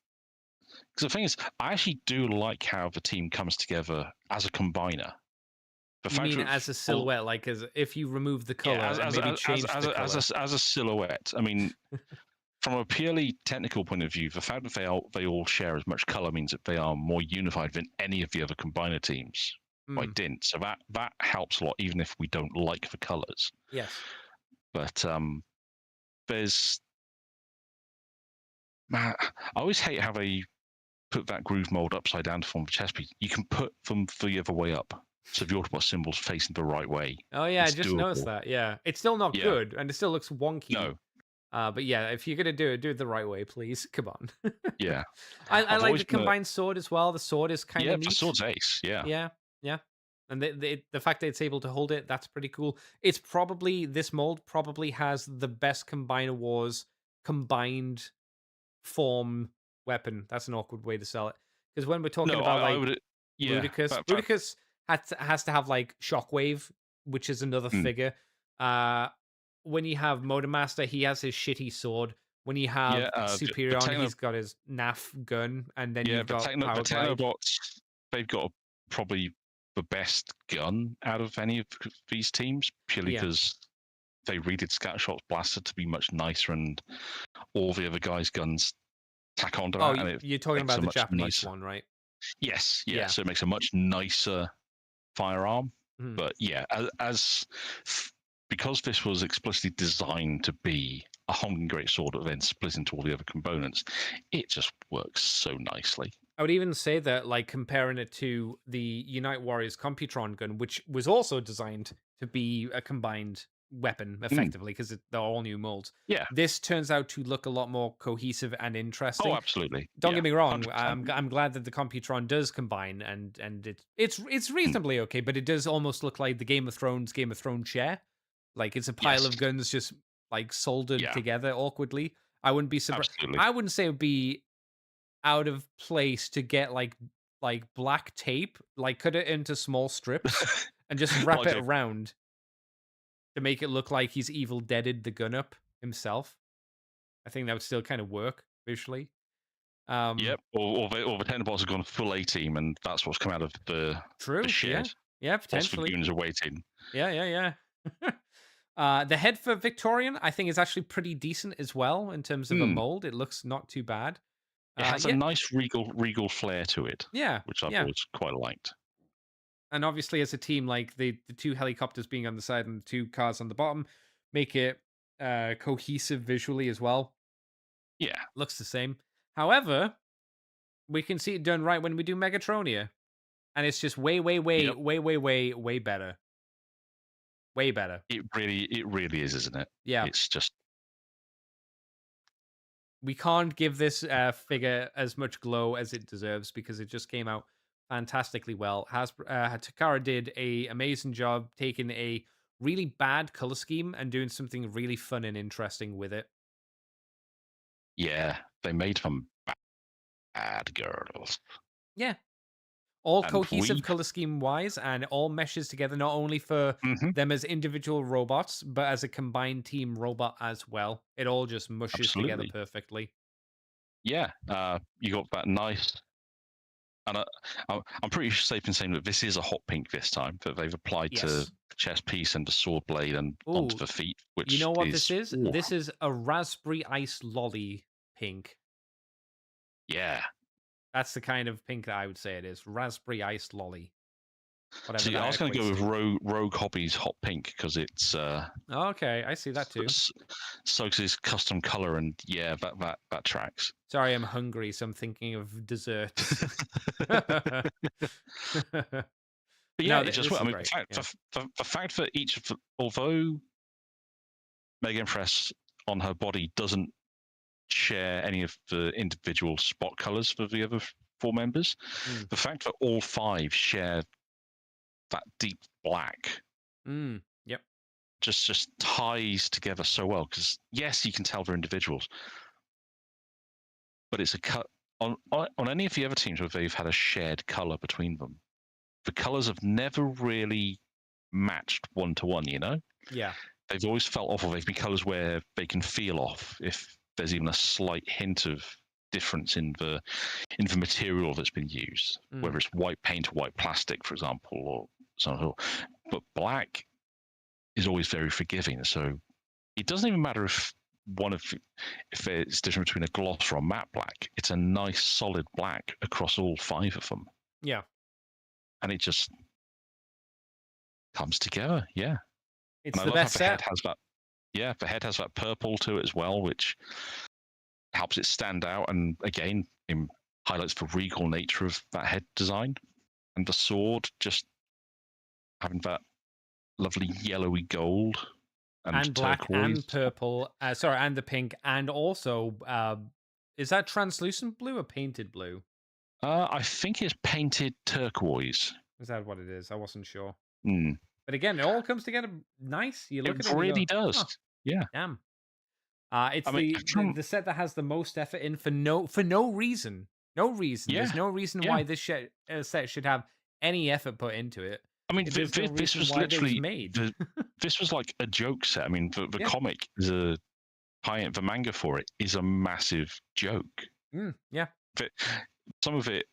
because the thing is, I actually do like how the team comes together as a combiner. The You fact mean that as a silhouette, like as if you remove the yeah, color and maybe change the color? as a silhouette. I mean, from a purely technical point of view, the fact that they all share as much color means that they are more unified than any of the other combiner teams by Hmm. dint. So that helps a lot, even if we don't like the colors. Yes. But there's man, I always hate how they put that groove mold upside down to form the chess piece. You can put them the other way up, so the Autobot symbol's facing the right way. Oh yeah, I It's just noticed doable. that. Yeah, it's still not Yeah. good, and it still looks wonky. No. But yeah, if you're gonna do it the right way, please. Come on. Yeah. I I've like always the been a combined sword as well. The sword is kind yeah. of The neat. sword's ace. Yeah. Yeah, yeah. And the fact that it's able to hold it, that's pretty cool. It's probably this mold probably has the best Combiner Wars combined form weapon. That's an awkward way to sell it. Because when we're talking No, about I like would. Yeah. Ludicrous has to have like Shockwave, which is another Mm, figure. Uh when you have Motormaster, he has his shitty sword. When you yeah. have The Superion, he's got his NAF gun, and then yeah. you've got The Power Glide. Technobots. They've got probably the best gun out of any of these teams, purely Yeah. because they redid Scattershot's blaster to be much nicer, and all the other guys' guns tack onto Oh, that, and it you're talking makes about a the much Japanese nicer. one, right? Yes, yeah. Yeah. So it makes a much nicer firearm. Mhm. But yeah, because this was explicitly designed to be a honking great sword that then split into all the other components, it just works so nicely. I would even say that, like, comparing it to the Unite Warriors Computron gun, which was also designed to be a combined weapon, Mm, effectively, because they're all new molds. yeah. This turns out to look a lot more cohesive and Oh, interesting. absolutely. Don't Yeah. get me wrong. 100%. I'm glad that the Computron does combine, and it's Mm, reasonably okay, but it does almost look like the Game of Thrones chair. Like it's a pile yes. of guns just like soldered Yeah. together awkwardly. I wouldn't be surprised. Absolutely. I wouldn't say it would be out of place to get like black tape, like cut it into small strips and just wrap like it a around to make it look like he's evil deaded the gun up himself. I think that would still kind of work visually. Um yep. Or the Technobots have gone full A team, and that's what's come out of the True, shed. yeah. Yeah, Whilst the potentially. goons are waiting. Yeah, yeah, yeah. The head for Victorian, I think, is actually pretty decent as well in terms of a Hmm. mold. It looks not too bad. It has a Yeah, nice regal flair to it, yeah, which I've yeah. always quite liked. And obviously, as a team, like the two helicopters being on the side and the two cars on the bottom, make it cohesive visually as well. Yeah. Looks the same. However, we can see it done right when we do Megatronia, and it's just Yep. way better. Way better. It really is, isn't it? Yeah. It's just We can't give this figure as much glow as it deserves because it just came out fantastically well. Takara did a amazing job taking a really bad color scheme and doing something really fun and interesting with it. yeah. They made them bad girls, Yeah, all and cohesive color scheme wise, and all meshes together not only for Mhm, them as individual robots, but as a combined team robot as well. It all just mushes together absolutely. perfectly. Yeah. You got that nice, and I'm pretty safe in saying that this is a hot pink this time that they've applied to the Yes. chest piece and the sword blade and onto Oh, the feet, you which know what this is is? ooh, This is a raspberry ice lolly pink. Yeah. That's the kind of pink that I would say it is. Raspberry iced lolly. Whatever See, I was that going to go equates with to. Rogue Hobby's hot pink because it's Okay, I see that too. so because it's custom color, and yeah, that tracks. Sorry, I'm hungry, so I'm thinking of desserts. But yeah, No, it just this worked. I is mean, great. Yeah. the fact that although Megan Press on her body doesn't share any of the individual spot colors for the other four members, Mm. the fact that all five share that deep black Yep. just ties together so well. Because yes, you can tell they're individuals, but it's a cut on any of the other teams where they've had a shared color between them. The colors have never really matched one to one. You know, Yeah. they've always felt off, or they've been colors where they can feel off if there's even a slight hint of difference in the material that's been used, whether it's white paint or white plastic, for example, or something. But black is always very forgiving, so it doesn't even matter if if it's different between a gloss or a matte black. It's a nice solid black across all five of them. Yeah. And it just comes together. Yeah. It's And I the love how best the head set. has that. Yeah, the head has that purple to it as well, which helps it stand out, and again, highlights the regal nature of that head design. And the sword just having that lovely yellowy gold And black turquoise. and purple. Sorry, and the pink. And also, is that translucent blue or painted blue? I think it's painted turquoise. Is that what it is? I wasn't sure. Mm. But again, it all comes together nice. You look at It it and you really go, does. oh, Yeah. damn. It's I mean, the set that has the most effort in for no reason. No reason. yeah, There's no reason yeah. why this set should have any effort put into it. I mean, There's no this reason was why it was literally made. this was like a joke set. I mean, the Yeah. comic is the manga for it is a massive joke. Yeah. Some of it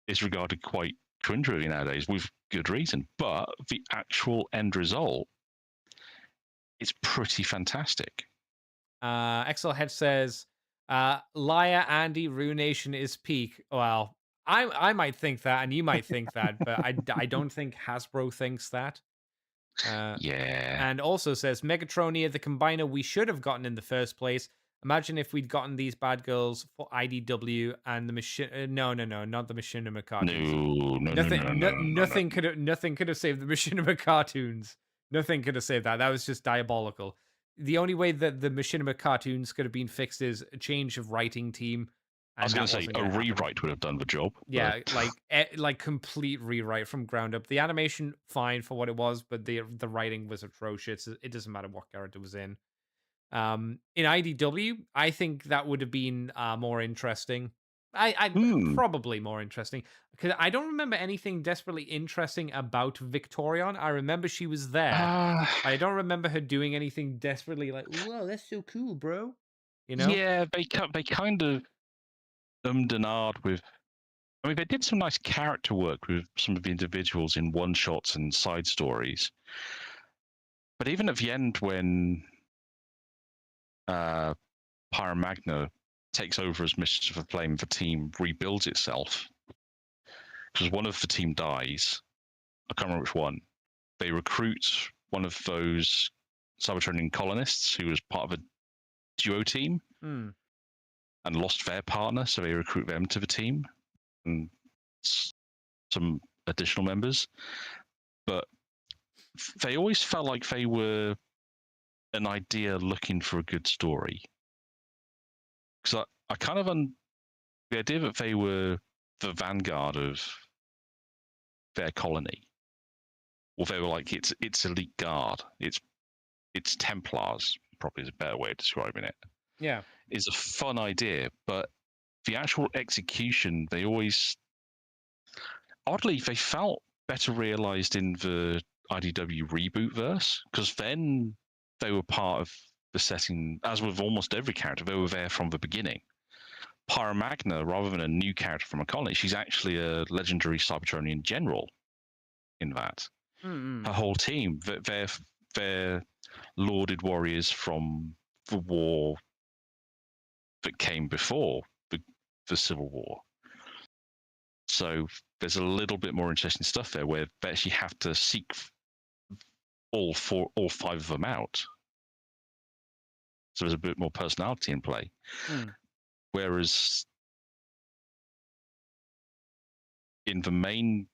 is regarded quite cringeworthy nowadays with good reason, but the actual end result is pretty fantastic. Excel Head says, Liar Andy Ruination is peak. Well, I might think that, and you might think that, but I don't think Hasbro thinks that. Yeah. And also says, Megatronia, the combiner we should have gotten in the first place. Imagine if we'd gotten these bad girls for IDW and the machine. No, not the Machinima cartoons. Nothing could have saved the Machinima cartoons. Nothing could have saved that. That was just diabolical. The only way that the Machinima cartoons could have been fixed is a change of writing team. I was going to say a rewrite would have done the job. Yeah, like complete rewrite from ground up. The animation fine for what it was, but the writing was atrocious. It doesn't matter what character was in. In IDW, I think that would have been more interesting. I probably more interesting because I don't remember anything desperately interesting about Victorion. I remember she was there. I don't remember her doing anything desperately like, "Whoa, that's so cool, bro." You know? Yeah, they kind of and ahed with. I mean, they did some nice character work with some of the individuals in one shots and side stories. But even at the end, when Pyramagna takes over as Mistress of the Flame, the team rebuilds itself because one of the team dies. I can't remember which one. They recruit one of those Cybertronian colonists who was part of a duo team and lost their partner, so they recruit them to the team and some additional members. But they always felt like they were an idea looking for a good story. Because I kind of the idea that they were the vanguard of their colony, or they were like its elite guard, its Templars, probably is a better way of describing it. Yeah, is a fun idea, but the actual execution, they always oddly they felt better realized in the IDW reboot verse, because then they were part of the setting, as with almost every character, they were there from the beginning. Pyramagna, rather than a new character from a colony, she's actually a legendary Cybertronian general in that. Her whole team, they're lauded warriors from the war that came before, the the Civil War. So there's a little bit more interesting stuff there where they actually have to seek all 5 of them out. So there's a bit more personality in play. Whereas in the main,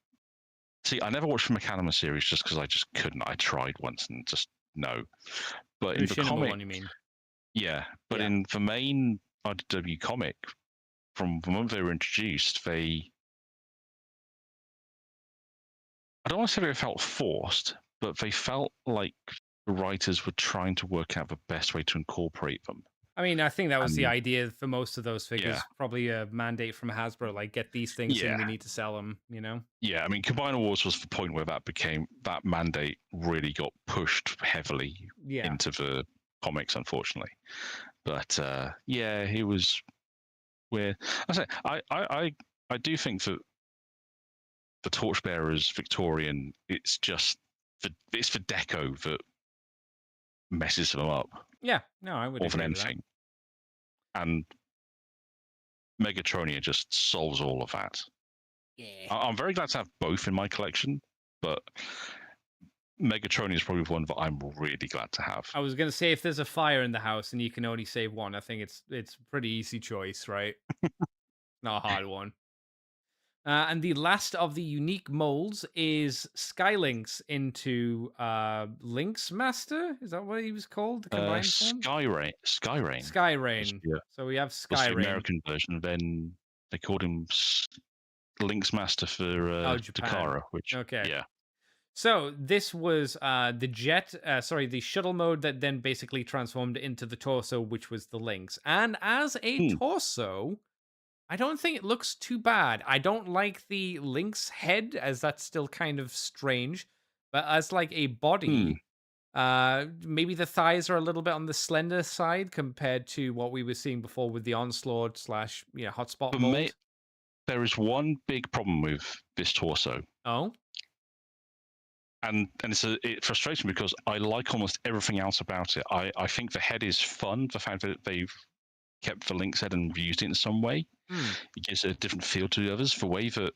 I never watched the Machinima series just because I just couldn't. I tried once and just no. But in the comic, one, you mean? Yeah, but in the main IDW comic, from the moment they were introduced, I don't want to say they felt forced, but they felt like the writers were trying to work out the best way to incorporate them. I mean, I think that was the idea for most of those figures. Yeah. Probably a mandate from Hasbro, like get these things in, we need to sell them, you know? Yeah, I mean, Combiner Wars was the point where that mandate really got pushed heavily into the comics, unfortunately. But it was weird. I do think that the Torchbearers Victorian, it's the deco that messes them up. Yeah, no, I would more than agree with anything. And Megatronia just solves all of that. Yeah. I'm very glad to have both in my collection, but Megatronia is probably one that I'm really glad to have. I was gonna say, if there's a fire in the house and you can only save one, I think it's a pretty easy choice, right? Not a hard one. And the last of the unique molds is Skylinks into Lynx Master. Is that what he was called? The combined form? Skyrain. Skyrain. So we have Skyrain. The American version. Then they called him Lynx Master for Takara, which yeah. So this was the shuttle mode that then basically transformed into the torso, which was the Lynx. And as a torso, I don't think it looks too bad. I don't like the Lynx head, as that's still kind of strange. But as like a body, maybe the thighs are a little bit on the slender side compared to what we were seeing before with the Onslaught / Hotspot mold. There is one big problem with this torso. Oh? And it frustrates me because I like almost everything else about it. I think the head is fun. The fact that they've kept the Lynx head and used it in some way. It gives it a different feel to the others. The way that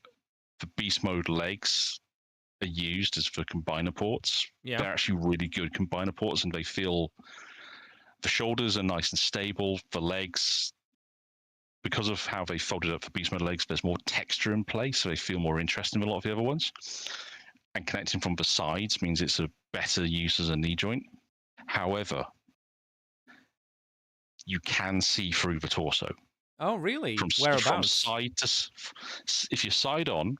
the beast mode legs are used as for combiner ports, they're actually really good combiner ports, and they feel the shoulders are nice and stable. The legs, because of how they folded up the beast mode legs, there's more texture in place, so they feel more interesting than a lot of the other ones. And connecting from the sides means it's a better use as a knee joint. However, you can see through the torso. Oh, really? Whereabouts? From side to, if you're side on,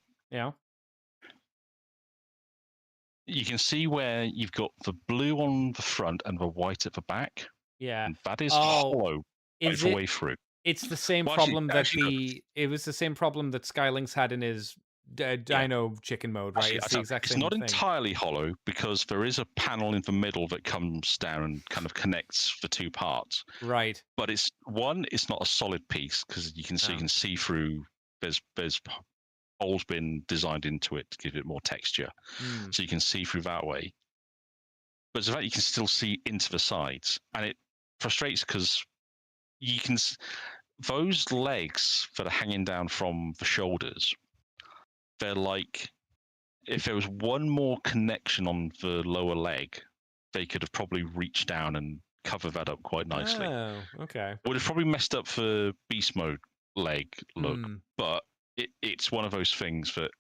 you can see where you've got the blue on the front and the white at the back. Yeah, and that is hollow the way through. It's the same problem it was the same problem that Skylinks had in his Dino chicken mode, right? It's the exact same thing. It's not entirely hollow because there is a panel in the middle that comes down and kind of connects the two parts. Right. But it's not a solid piece because you can see through. There's holes been designed into it to give it more texture, so you can see through that way. But the fact you can still see into the sides, and it frustrates because you can those legs that are hanging down from the shoulders. They're like, if there was one more connection on the lower leg, they could have probably reached down and covered that up quite nicely. Oh, okay. Would have probably messed up the beast mode leg look, but it's one of those things that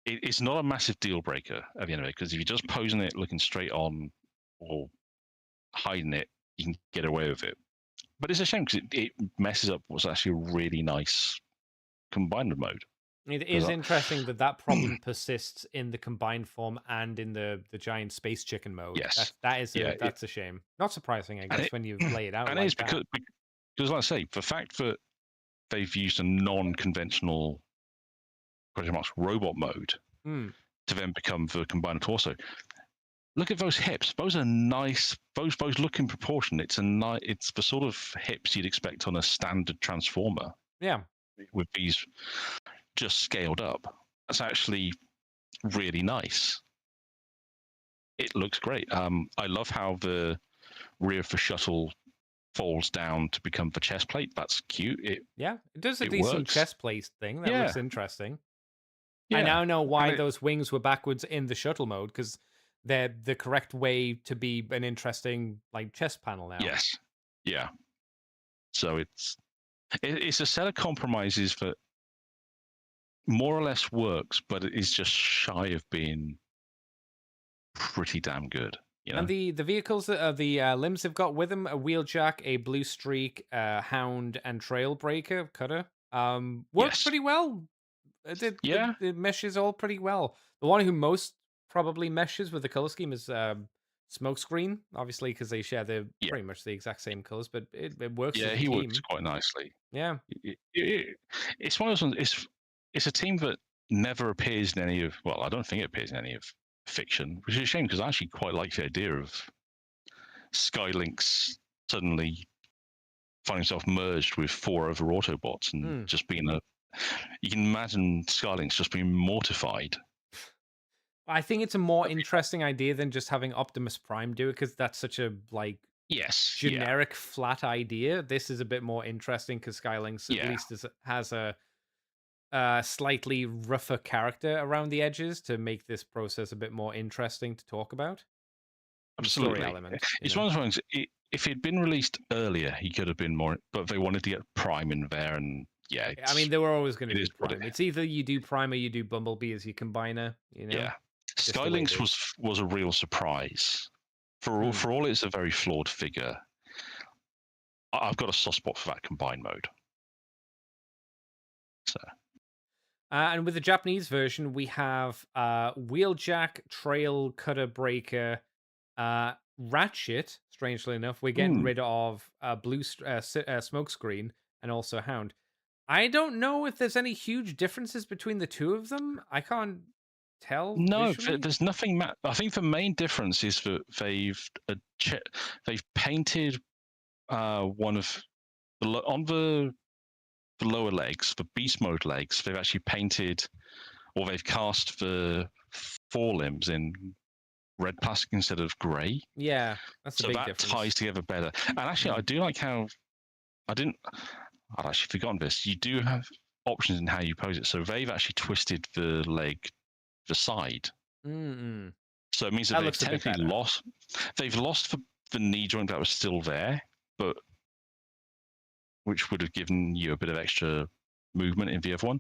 it's not a massive deal breaker at the end of it, because if you're just posing it looking straight on or hiding it, you can get away with it. But it's a shame because it messes up what's actually a really nice combined mode. It is interesting that problem persists in the combined form and in the giant space chicken mode. Yes, that's a shame. Not surprising, I guess, when you lay it out. And it's because, like I say, the fact that they've used a non-conventional robot mode to then become the combined torso. Look at those hips; those are nice. Those look in proportion. It's the sort of hips you'd expect on a standard Transformer. Yeah, with these just scaled up. That's actually really nice. It looks great. I love how the rear of the shuttle folds down to become the chest plate. That's cute. Yeah, it does a It decent works. chest plate thing. That Yeah, looks interesting. I yeah, now know and why those wings were backwards in the shuttle mode, because they're the correct way to be an interesting like chest panel now. yes, yeah. So it's a set of compromises that more or less works, but it is just shy of being pretty damn good. You And know? the vehicles that are the limbs they've got with them: a wheeljack, a blue streak, hound, and trailbreaker cutter. Work Yes. pretty well. Yeah. It meshes all pretty well. The one who most probably meshes with the color scheme is Smokescreen, obviously because they share the Yeah. pretty much the exact same colors, but it works Yeah. as a He works team. quite nicely. Yeah, It's one of those ones. It's a team that never appears in any of. Well, I don't think it appears in any of fiction, which is a shame because I actually quite like the idea of Skylinks suddenly finding himself merged with four other Autobots and mm. just being a. You can imagine Skylinks just being mortified. I think it's a more interesting idea than just having Optimus Prime do it, because that's such a like Yes. Yeah. generic flat idea. This is a bit more interesting because Skylinks at Yeah. least has a slightly rougher character around the edges to make this process a bit more interesting to talk about. And the story Absolutely. element, It's one of those things. If it'd been released earlier, he could have been more. But they wanted to get Prime in there, and yeah, I mean, they were always going to it do is what it. Prime. It's either you do Prime or you do Bumblebee as your combiner. Yeah, Just the way it Skylinks is. was a real surprise. Hmm. For all it's a very flawed figure, I've got a soft spot for that combined mode. So And with the Japanese version, we have Wheeljack, Trail, Cutter Breaker, Ratchet. Strangely enough, we're getting rid of Smokescreen and also Hound. I don't know if there's any huge differences between the two of them. I can't tell no, visually. there's nothing. I think the main difference is that they've painted one of on the lower legs, the beast mode legs. They've actually painted or they've cast the forelimbs in red plastic instead of grey. Yeah, that's a So big that ties difference. together better. And actually, I Mm. do like how I didn't. I'd actually forgotten this. You do have options in how you pose it. So they've actually twisted the leg, the side. Mm-mm. So it means that That they've looks a bit technically better. lost. They've lost the knee joint that was still there, but which would have given you a bit of extra movement in the other one.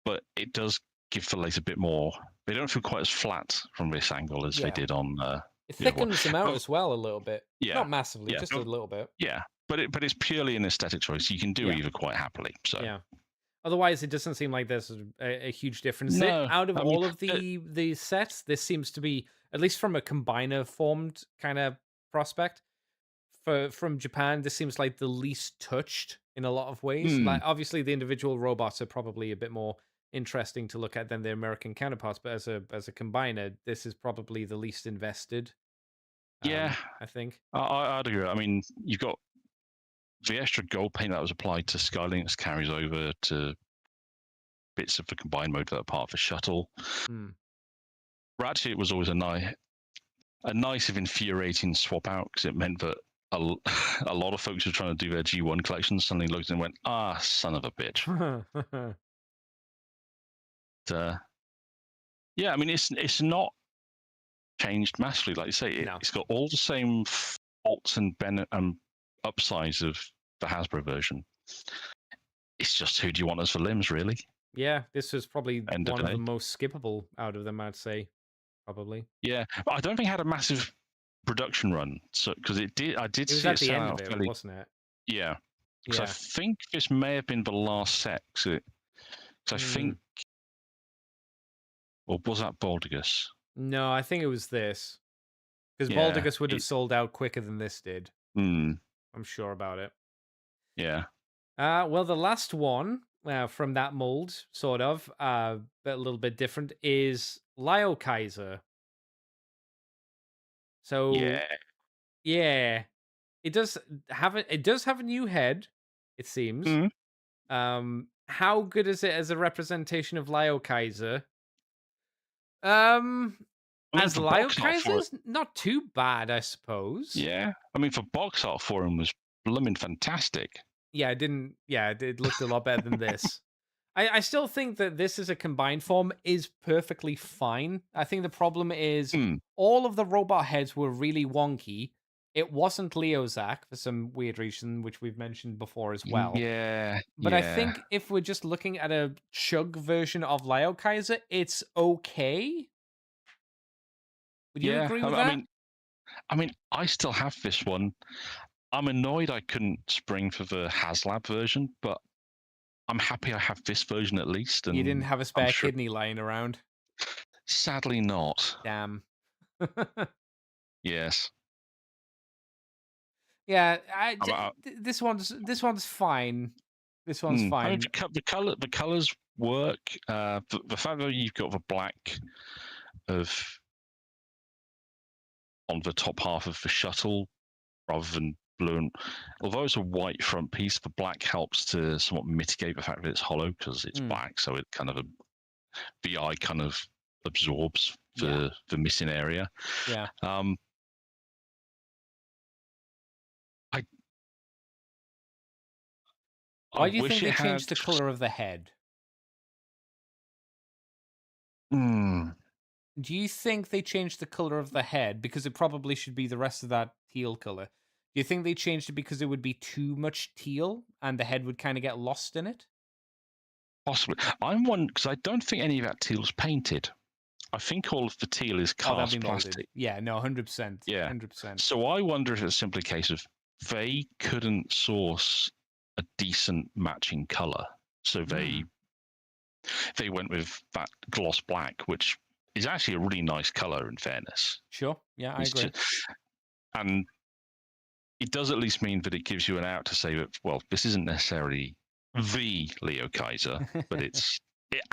But it does give the legs a bit more. They don't feel quite as flat from this angle as they Yeah, did on it the other one. thickens them out But as well a little bit. yeah, Not massively, yeah, just a little bit. yeah. But it's purely an aesthetic choice. You can do Yeah, either quite happily. So yeah. Otherwise, it doesn't seem like there's a huge difference. no, Out of I mean, all of the sets, this seems to be, at least from a combiner formed kind of prospect, from Japan, this seems like the least touched in a lot of ways. hmm, Like obviously the individual robots are probably a bit more interesting to look at than their American counterparts, but as a combiner, this is probably the least invested. yeah, I think. I'd agree. I mean, you've got the extra gold paint that was applied to Skylinks carries over to bits of the combined mode that are part of the shuttle. Hmm. Ratchet was always a nice if infuriating swap out because it meant that a, a lot of folks who were trying to do their G1 collections suddenly looked and went, ah, son of a bitch. But, yeah, I mean, it's not changed massively. Like you say, No. it's got all the same faults and upsides of the Hasbro version. It's just who do you want as the limbs, really? Yeah, this was probably End of one of the day. most skippable out of them, I'd say. Probably. Yeah, but I don't think it had a massive production run. So because I did It was see at it the sell end of out it, fairly. wasn't it? Yeah, because I Yeah. think this may have been the last set. Because I Mm. think, or was that Baldigus? No, I think it was this. Because Yeah. Baldigus would have sold out quicker than this did. Mm, I'm sure about it. yeah. Well, the last one from that mold, sort of, but a little bit different, is Lio Kaiser. So Yeah. yeah, it does have a new head, it seems. Mm. How good is it as a representation of Lio Kaiser? Um, I mean, As for box art for Lyokaiser's, not too bad, I suppose. yeah. I mean, for box art for him was blooming fantastic. Yeah, it didn't. Yeah, it looked a lot better than this. I still think that this as a combined form is perfectly fine. I think the problem is Hmm. all of the robot heads were really wonky. It wasn't Leozak for some weird reason, which we've mentioned before as well. Yeah, But I yeah, think if we're just looking at a chug version of Lyokaiser, it's okay. Would you yeah. agree I, with I that? mean, I mean, I still have this one. I'm annoyed I couldn't spring for the HasLab version, but I'm happy I have this version at least, You didn't and have a I'm spare sure. kidney lying around. Sadly, not. Damn. Yes. Yeah, this one's fine. This one's I mean, fine. the colors work. The fact that you've got the black of on the top half of the shuttle rather than blue, and although it's a white front piece, the black helps to somewhat mitigate the fact that it's hollow because it's Mm, black, so it kind of the eye kind of absorbs yeah, the missing area. yeah. Um, I I Why do you think wish it they had. changed the color of the head? Hmm, Do you think they changed the color of the head because it probably should be the rest of that teal color? Do you think they changed it because it would be too much teal and the head would kind of get lost in it? possibly. I'm one because I don't think any of that teal's painted. I think all of the teal is Oh, that'd be cast molded. plastic. Yeah, no, 100%. Yeah. 100%. So I wonder if it's simply a case of they couldn't source a decent matching color, so Mm, they went with that gloss black, which is actually a really nice color. In fairness, sure. Yeah, I it's agree. just, and it does at least mean that it gives you an out to say that well, this isn't necessarily the Leo Kaiser, but it's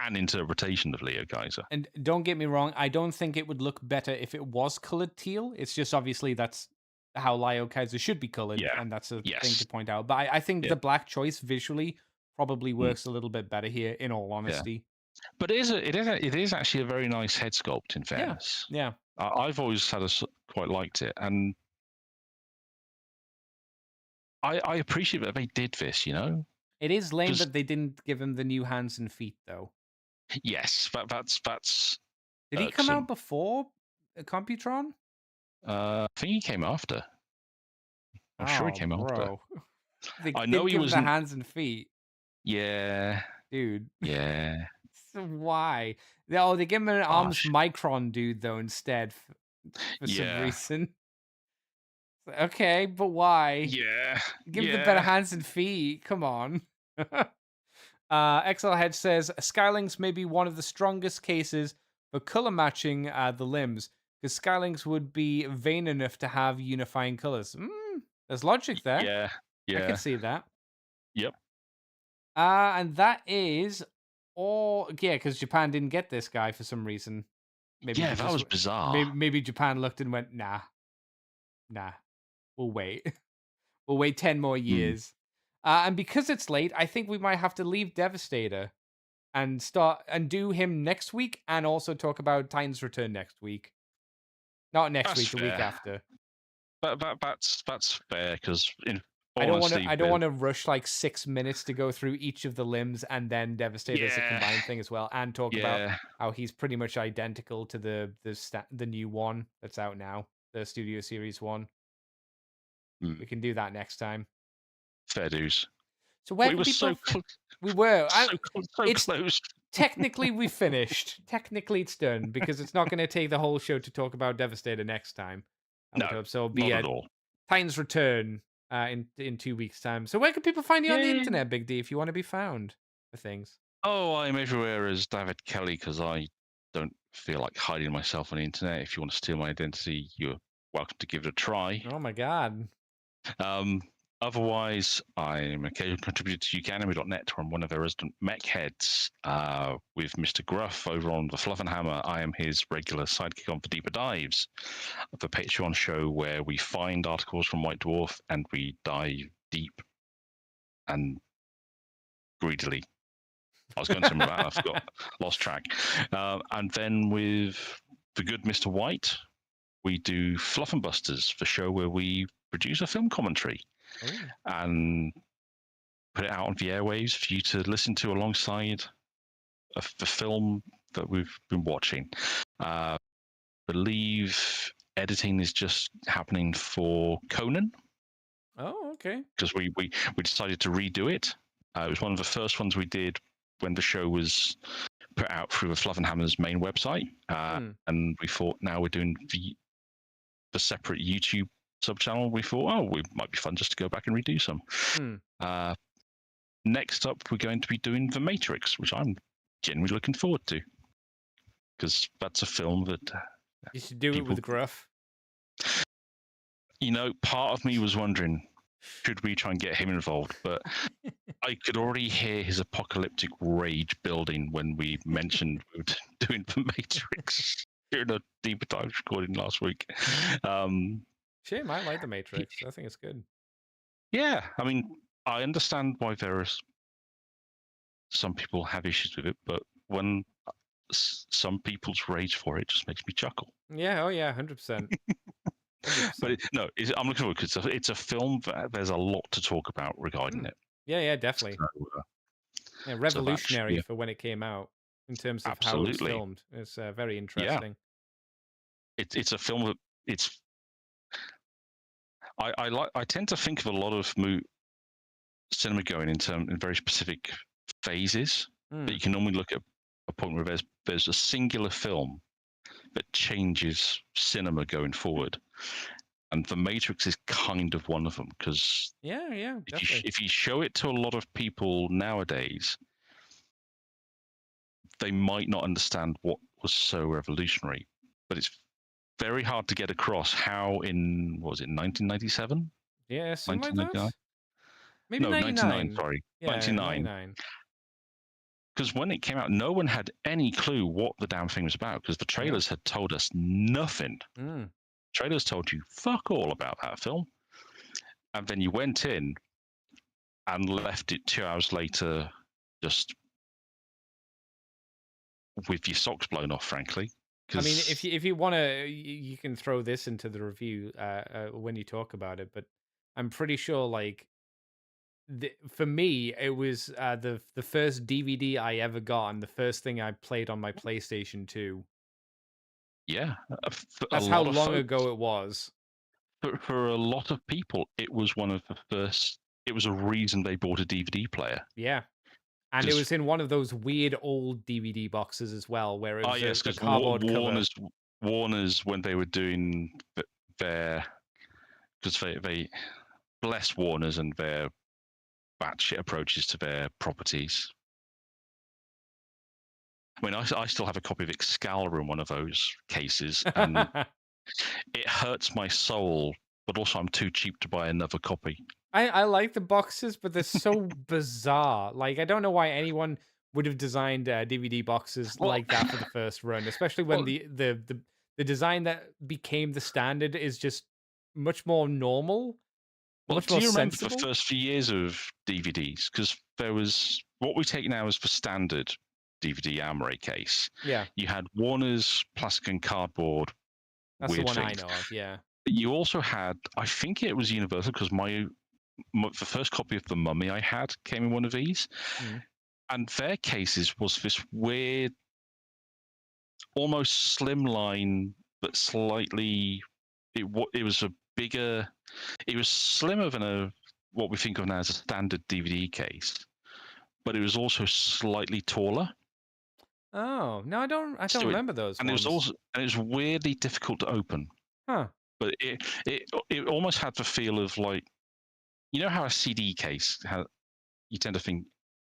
an interpretation of Leo Kaiser. And don't get me wrong, I don't think it would look better if it was colored teal. It's just obviously that's how Lio Kaiser should be colored, Yeah. and that's a thing Yes. to point out. But I think Yeah. the black choice visually probably Mm. works a little bit better here, in all Yeah. honesty. But it is actually a very nice head sculpt. In Yeah, fairness, yeah. I've always quite liked it, and I appreciate that they did this. You know, It is lame because that they didn't give him the new hands and feet, though. yes, that's Did he come out irksome. before Computron? I think he came after. I'm sure he Oh, came after. bro. They I know didn't he give him the wasn't. hands and feet. Yeah, Dude. yeah. So why? Oh, they give him an arms Gosh, micron dude, though, instead for some yeah, reason. Okay, but why? yeah, Give him the better yeah, hands and feet. Come on. XL Head says Skylings may be one of the strongest cases for color matching the limbs, because Skylings would be vain enough to have unifying colors. There's logic there. yeah, I can yeah. see that. Yep. And that is all. Yeah, because Japan didn't get this guy for some reason. Maybe Yeah, they that just. was bizarre. Maybe Japan looked and went, nah, nah, we'll wait. We'll wait 10 more Hmm. years. And because it's late, I think we might have to leave Devastator and start and do him next week and also talk about Titan's Return next week. Not next That's week, the week fair. after. That's fair because in I don't want to honesty, I don't want to rush like 6 minutes to go through each of the limbs and then Devastator as a yeah, combined thing as well and talk about yeah. how he's pretty much identical to the new one that's out now, the Studio Series 1. Hmm. We can do that next time. Fair dues. So where We can were people so close, we were so it's close. technically we finished. Technically it's done because it's not going to take the whole show to talk about Devastator next time. I would No, hope so. It'll be not a at all. Titan's Return in 2 weeks' time. So where can people find you on the Yeah. internet, Big D, if you want to be found for things? Oh, I'm everywhere as David Kelly because I don't feel like hiding myself on the internet. If you want to steal my identity, you're welcome to give it a try. Oh my god. Um, Otherwise, I'm a occasional contributor to ukanime.net, where I'm one of their resident mech heads with Mr. Gruff over on the Fluff and Hammer. I am his regular sidekick on For Deeper Dives, the Patreon show where we find articles from White Dwarf and we dive deep and greedily. I was going somewhere about that, I forgot, lost track. And then with The Good Mr. White, we do Fluff and Busters, the show where we produce a film commentary Oh. and put it out on the airwaves for you to listen to alongside the film that we've been watching. Believe editing is just happening for Conan Oh, okay. because we decided to redo it. It was one of the first ones we did when the show was put out through the Fluff and Hammer's main website, and we thought now we're doing the separate YouTube sub channel. We thought, oh, it might be fun just to go back and redo some. Next up, we're going to be doing The Matrix, which I'm genuinely looking forward to because that's a film that You should do it with Gruff. You know, part of me was wondering, should we try and get him involved? But I could already hear his apocalyptic rage building when we mentioned we were doing The Matrix during a deeper dive recording last week. Shame, I like The Matrix. I think it's good. Yeah, I mean, I understand why there are some people have issues with it, but when some people's rage for it just makes me chuckle. Yeah, oh yeah, 100%. But I'm looking forward because it's a film that there's a lot to talk about regarding it. Yeah, definitely. So, revolutionary for when it came out in terms of how it was filmed. It's very interesting. Yeah. It's a film that it's. I tend to think of a lot of cinema going in very specific phases that you can normally look at a point where there's a singular film that changes cinema going forward, and The Matrix is kind of one of them because if you show it to a lot of people nowadays, they might not understand what was so revolutionary, but it's very hard to get across how in, what was it, 1997? Yeah, something like that. Maybe no, 99. Sorry, yeah, 99. Because when it came out, no one had any clue what the damn thing was about because the trailers had told us nothing. Trailers told you fuck all about that film. And then you went in and left it 2 hours later just with your socks blown off, frankly. I mean, if you want to, you can throw this into the review when you talk about it, but I'm pretty sure, like, for me, it was the first DVD I ever got and the first thing I played on my PlayStation 2. Yeah. That's how long ago it was. But for a lot of people, it was one of the first, it was a reason they bought a DVD player. Yeah. And it was in one of those weird old DVD boxes as well, where it was a cardboard cover. Warner's, when they were doing their, because they bless Warner's and their batshit approaches to their properties. I mean, I still have a copy of Excalibur in one of those cases, and it hurts my soul, but also I'm too cheap to buy another copy. I like the boxes, but they're so bizarre. Like, I don't know why anyone would have designed DVD boxes like that for the first run, especially when the design that became the standard is just much more normal. Well, do you remember the first few years of DVDs? Because there was what we take now as the standard DVD Amaray case. Yeah. You had Warner's plastic and cardboard. That's the one I know of, yeah. You also had, I think it was Universal, because the first copy of The Mummy I had came in one of these. And their cases was this weird, almost slimline, but slightly, it was a bigger, it was slimmer than what we think of now as a standard DVD case, but it was also slightly taller. Oh, no, I don't remember those. And ones. It was weirdly difficult to open. Huh. But it almost had the feel of, like, you know how a CD case has, you tend to think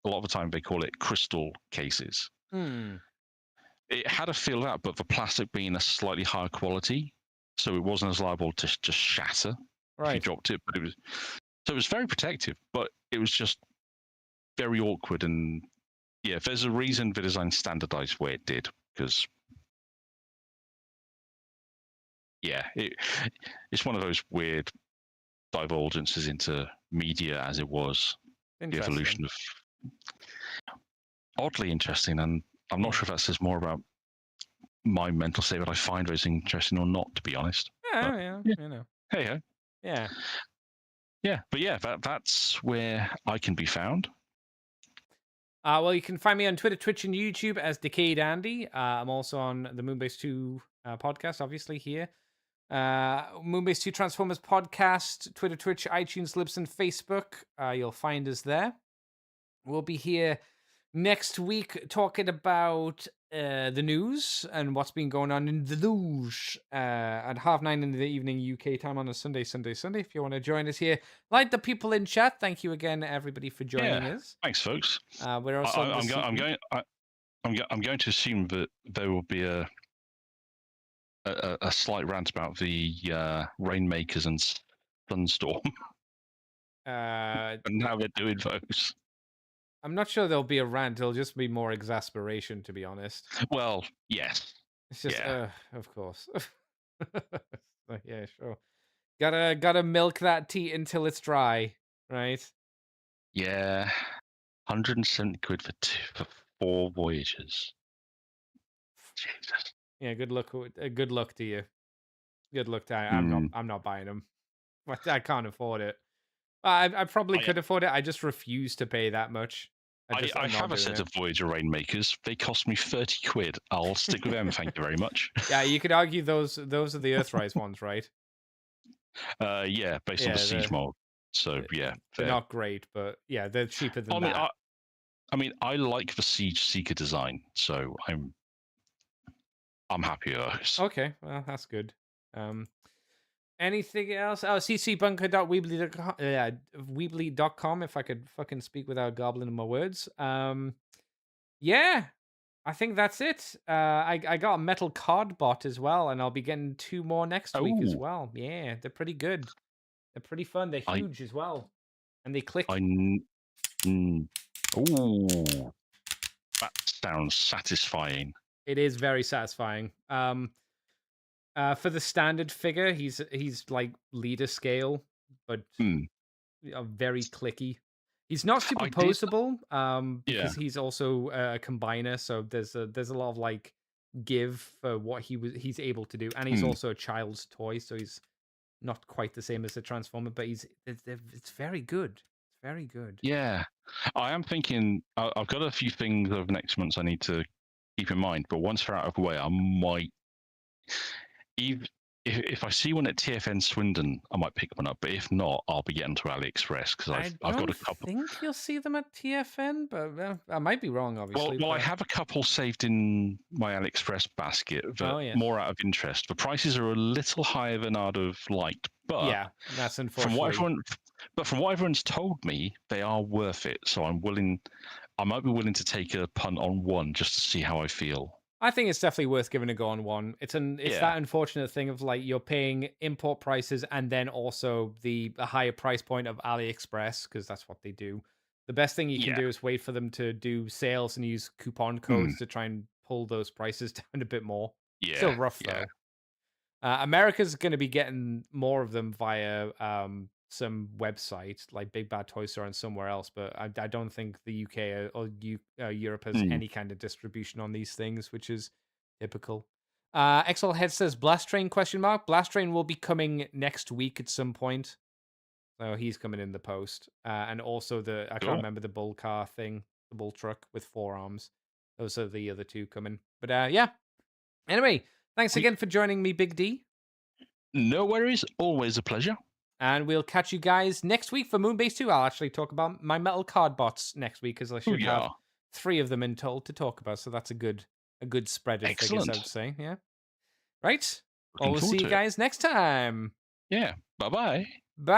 a lot of the time they call it crystal cases. It had a feel of that, but the plastic being a slightly higher quality, so it wasn't as liable to just shatter if you dropped it. But it was very protective, but it was just very awkward. And yeah, there's a reason the design standardized where it did, because yeah, it's one of those weird divulgences into media as it was. The evolution of oddly interesting, and I'm not sure if that says more about my mental state whether I find those interesting or not, to be honest. But Yeah, yeah, you know. hey ho. Yeah. Yeah, but yeah, that's where I can be found. Well, you can find me on Twitter, Twitch, and YouTube as Decayed Andy. I'm also on the Moonbase 2 podcast, obviously, here. Moonbase 2 Transformers podcast, Twitter, Twitch, iTunes, Libsyn, Facebook. You'll find us there. We'll be here next week talking about the news and what's been going on in the news at 9:30 in the evening UK time on a Sunday. If you want to join us here, like the people in chat, thank you again, everybody, for joining Yeah, us. thanks, folks. We're also on the I'm going to assume that there will be a slight rant about the rainmakers and sunstorm and how they're doing those. I'm not sure there'll be a rant. It'll just be more exasperation, to be honest. Well, yes. It's just, Yeah. of course. Yeah, sure. Gotta milk that tea until it's dry, right? Yeah. 170 quid for 4 voyages. Jesus. Yeah, good luck. Good luck to you. Good luck to I'm not buying them. I can't afford it. I probably could afford it. I just refuse to pay that much. I have a set of Voyager Rainmakers. They cost me 30 quid. I'll stick with them, thank you very much. Yeah, you could argue those are the Earthrise ones, right? Yeah, based on the Siege mod. So yeah, they're not great, but yeah, they're cheaper than that. I mean, I like the Siege Seeker design, so I'm happy with those. Okay, well, that's good. Anything else? Oh, ccbunker.weebly.com, if I could fucking speak without gobbling my words. Yeah, I think that's it. I got a metal card bot as well, and I'll be getting 2 more next week as well. Yeah, they're pretty good. They're pretty fun. They're huge as well, and they click. Ooh, that sounds satisfying. It is very satisfying. For the standard figure, he's like leader scale, but very clicky. He's not super posable, because he's also a combiner, so there's a lot of like give for what he's able to do, and he's also a child's toy, so he's not quite the same as a Transformer, but it's very good. It's very good. Yeah, I am thinking I've got a few things over next month I need to keep in mind, but once they're out of the way, I might if I see one at TFN Swindon, I might pick one up. But if not, I'll be getting to AliExpress because I've got a couple. I think you'll see them at TFN, but I might be wrong, obviously. Well, I have a couple saved in my AliExpress basket that more out of interest. The prices are a little higher than I'd have liked, but yeah, that's unfortunate. From what everyone's told me, they are worth it. So I might be willing to take a punt on one just to see how I feel. I think it's definitely worth giving a go on one. It's that unfortunate thing of like you're paying import prices and then also the higher price point of AliExpress, because that's what they do. The best thing you can do is wait for them to do sales and use coupon codes to try and pull those prices down a bit more. Yeah, still rough though. America's going to be getting more of them via some website like Big Bad Toy Store and somewhere else, but I don't think the UK or Europe has any kind of distribution on these things, which is typical. XL Head says Blast Train ? Blast Train will be coming next week at some point, so he's coming in the post. And also I can't remember the bull car thing, the bull truck with 4 arms. Those are the other 2 coming. But yeah. Anyway, thanks again for joining me, Big D. No worries, always a pleasure. And we'll catch you guys next week for Moonbase 2. I'll actually talk about my metal card bots next week, because I should have 3 of them in total to talk about. So that's a good spread of figures, I would say. Yeah. Right. Well, we'll see you guys next time. Yeah. Bye-bye. Bye.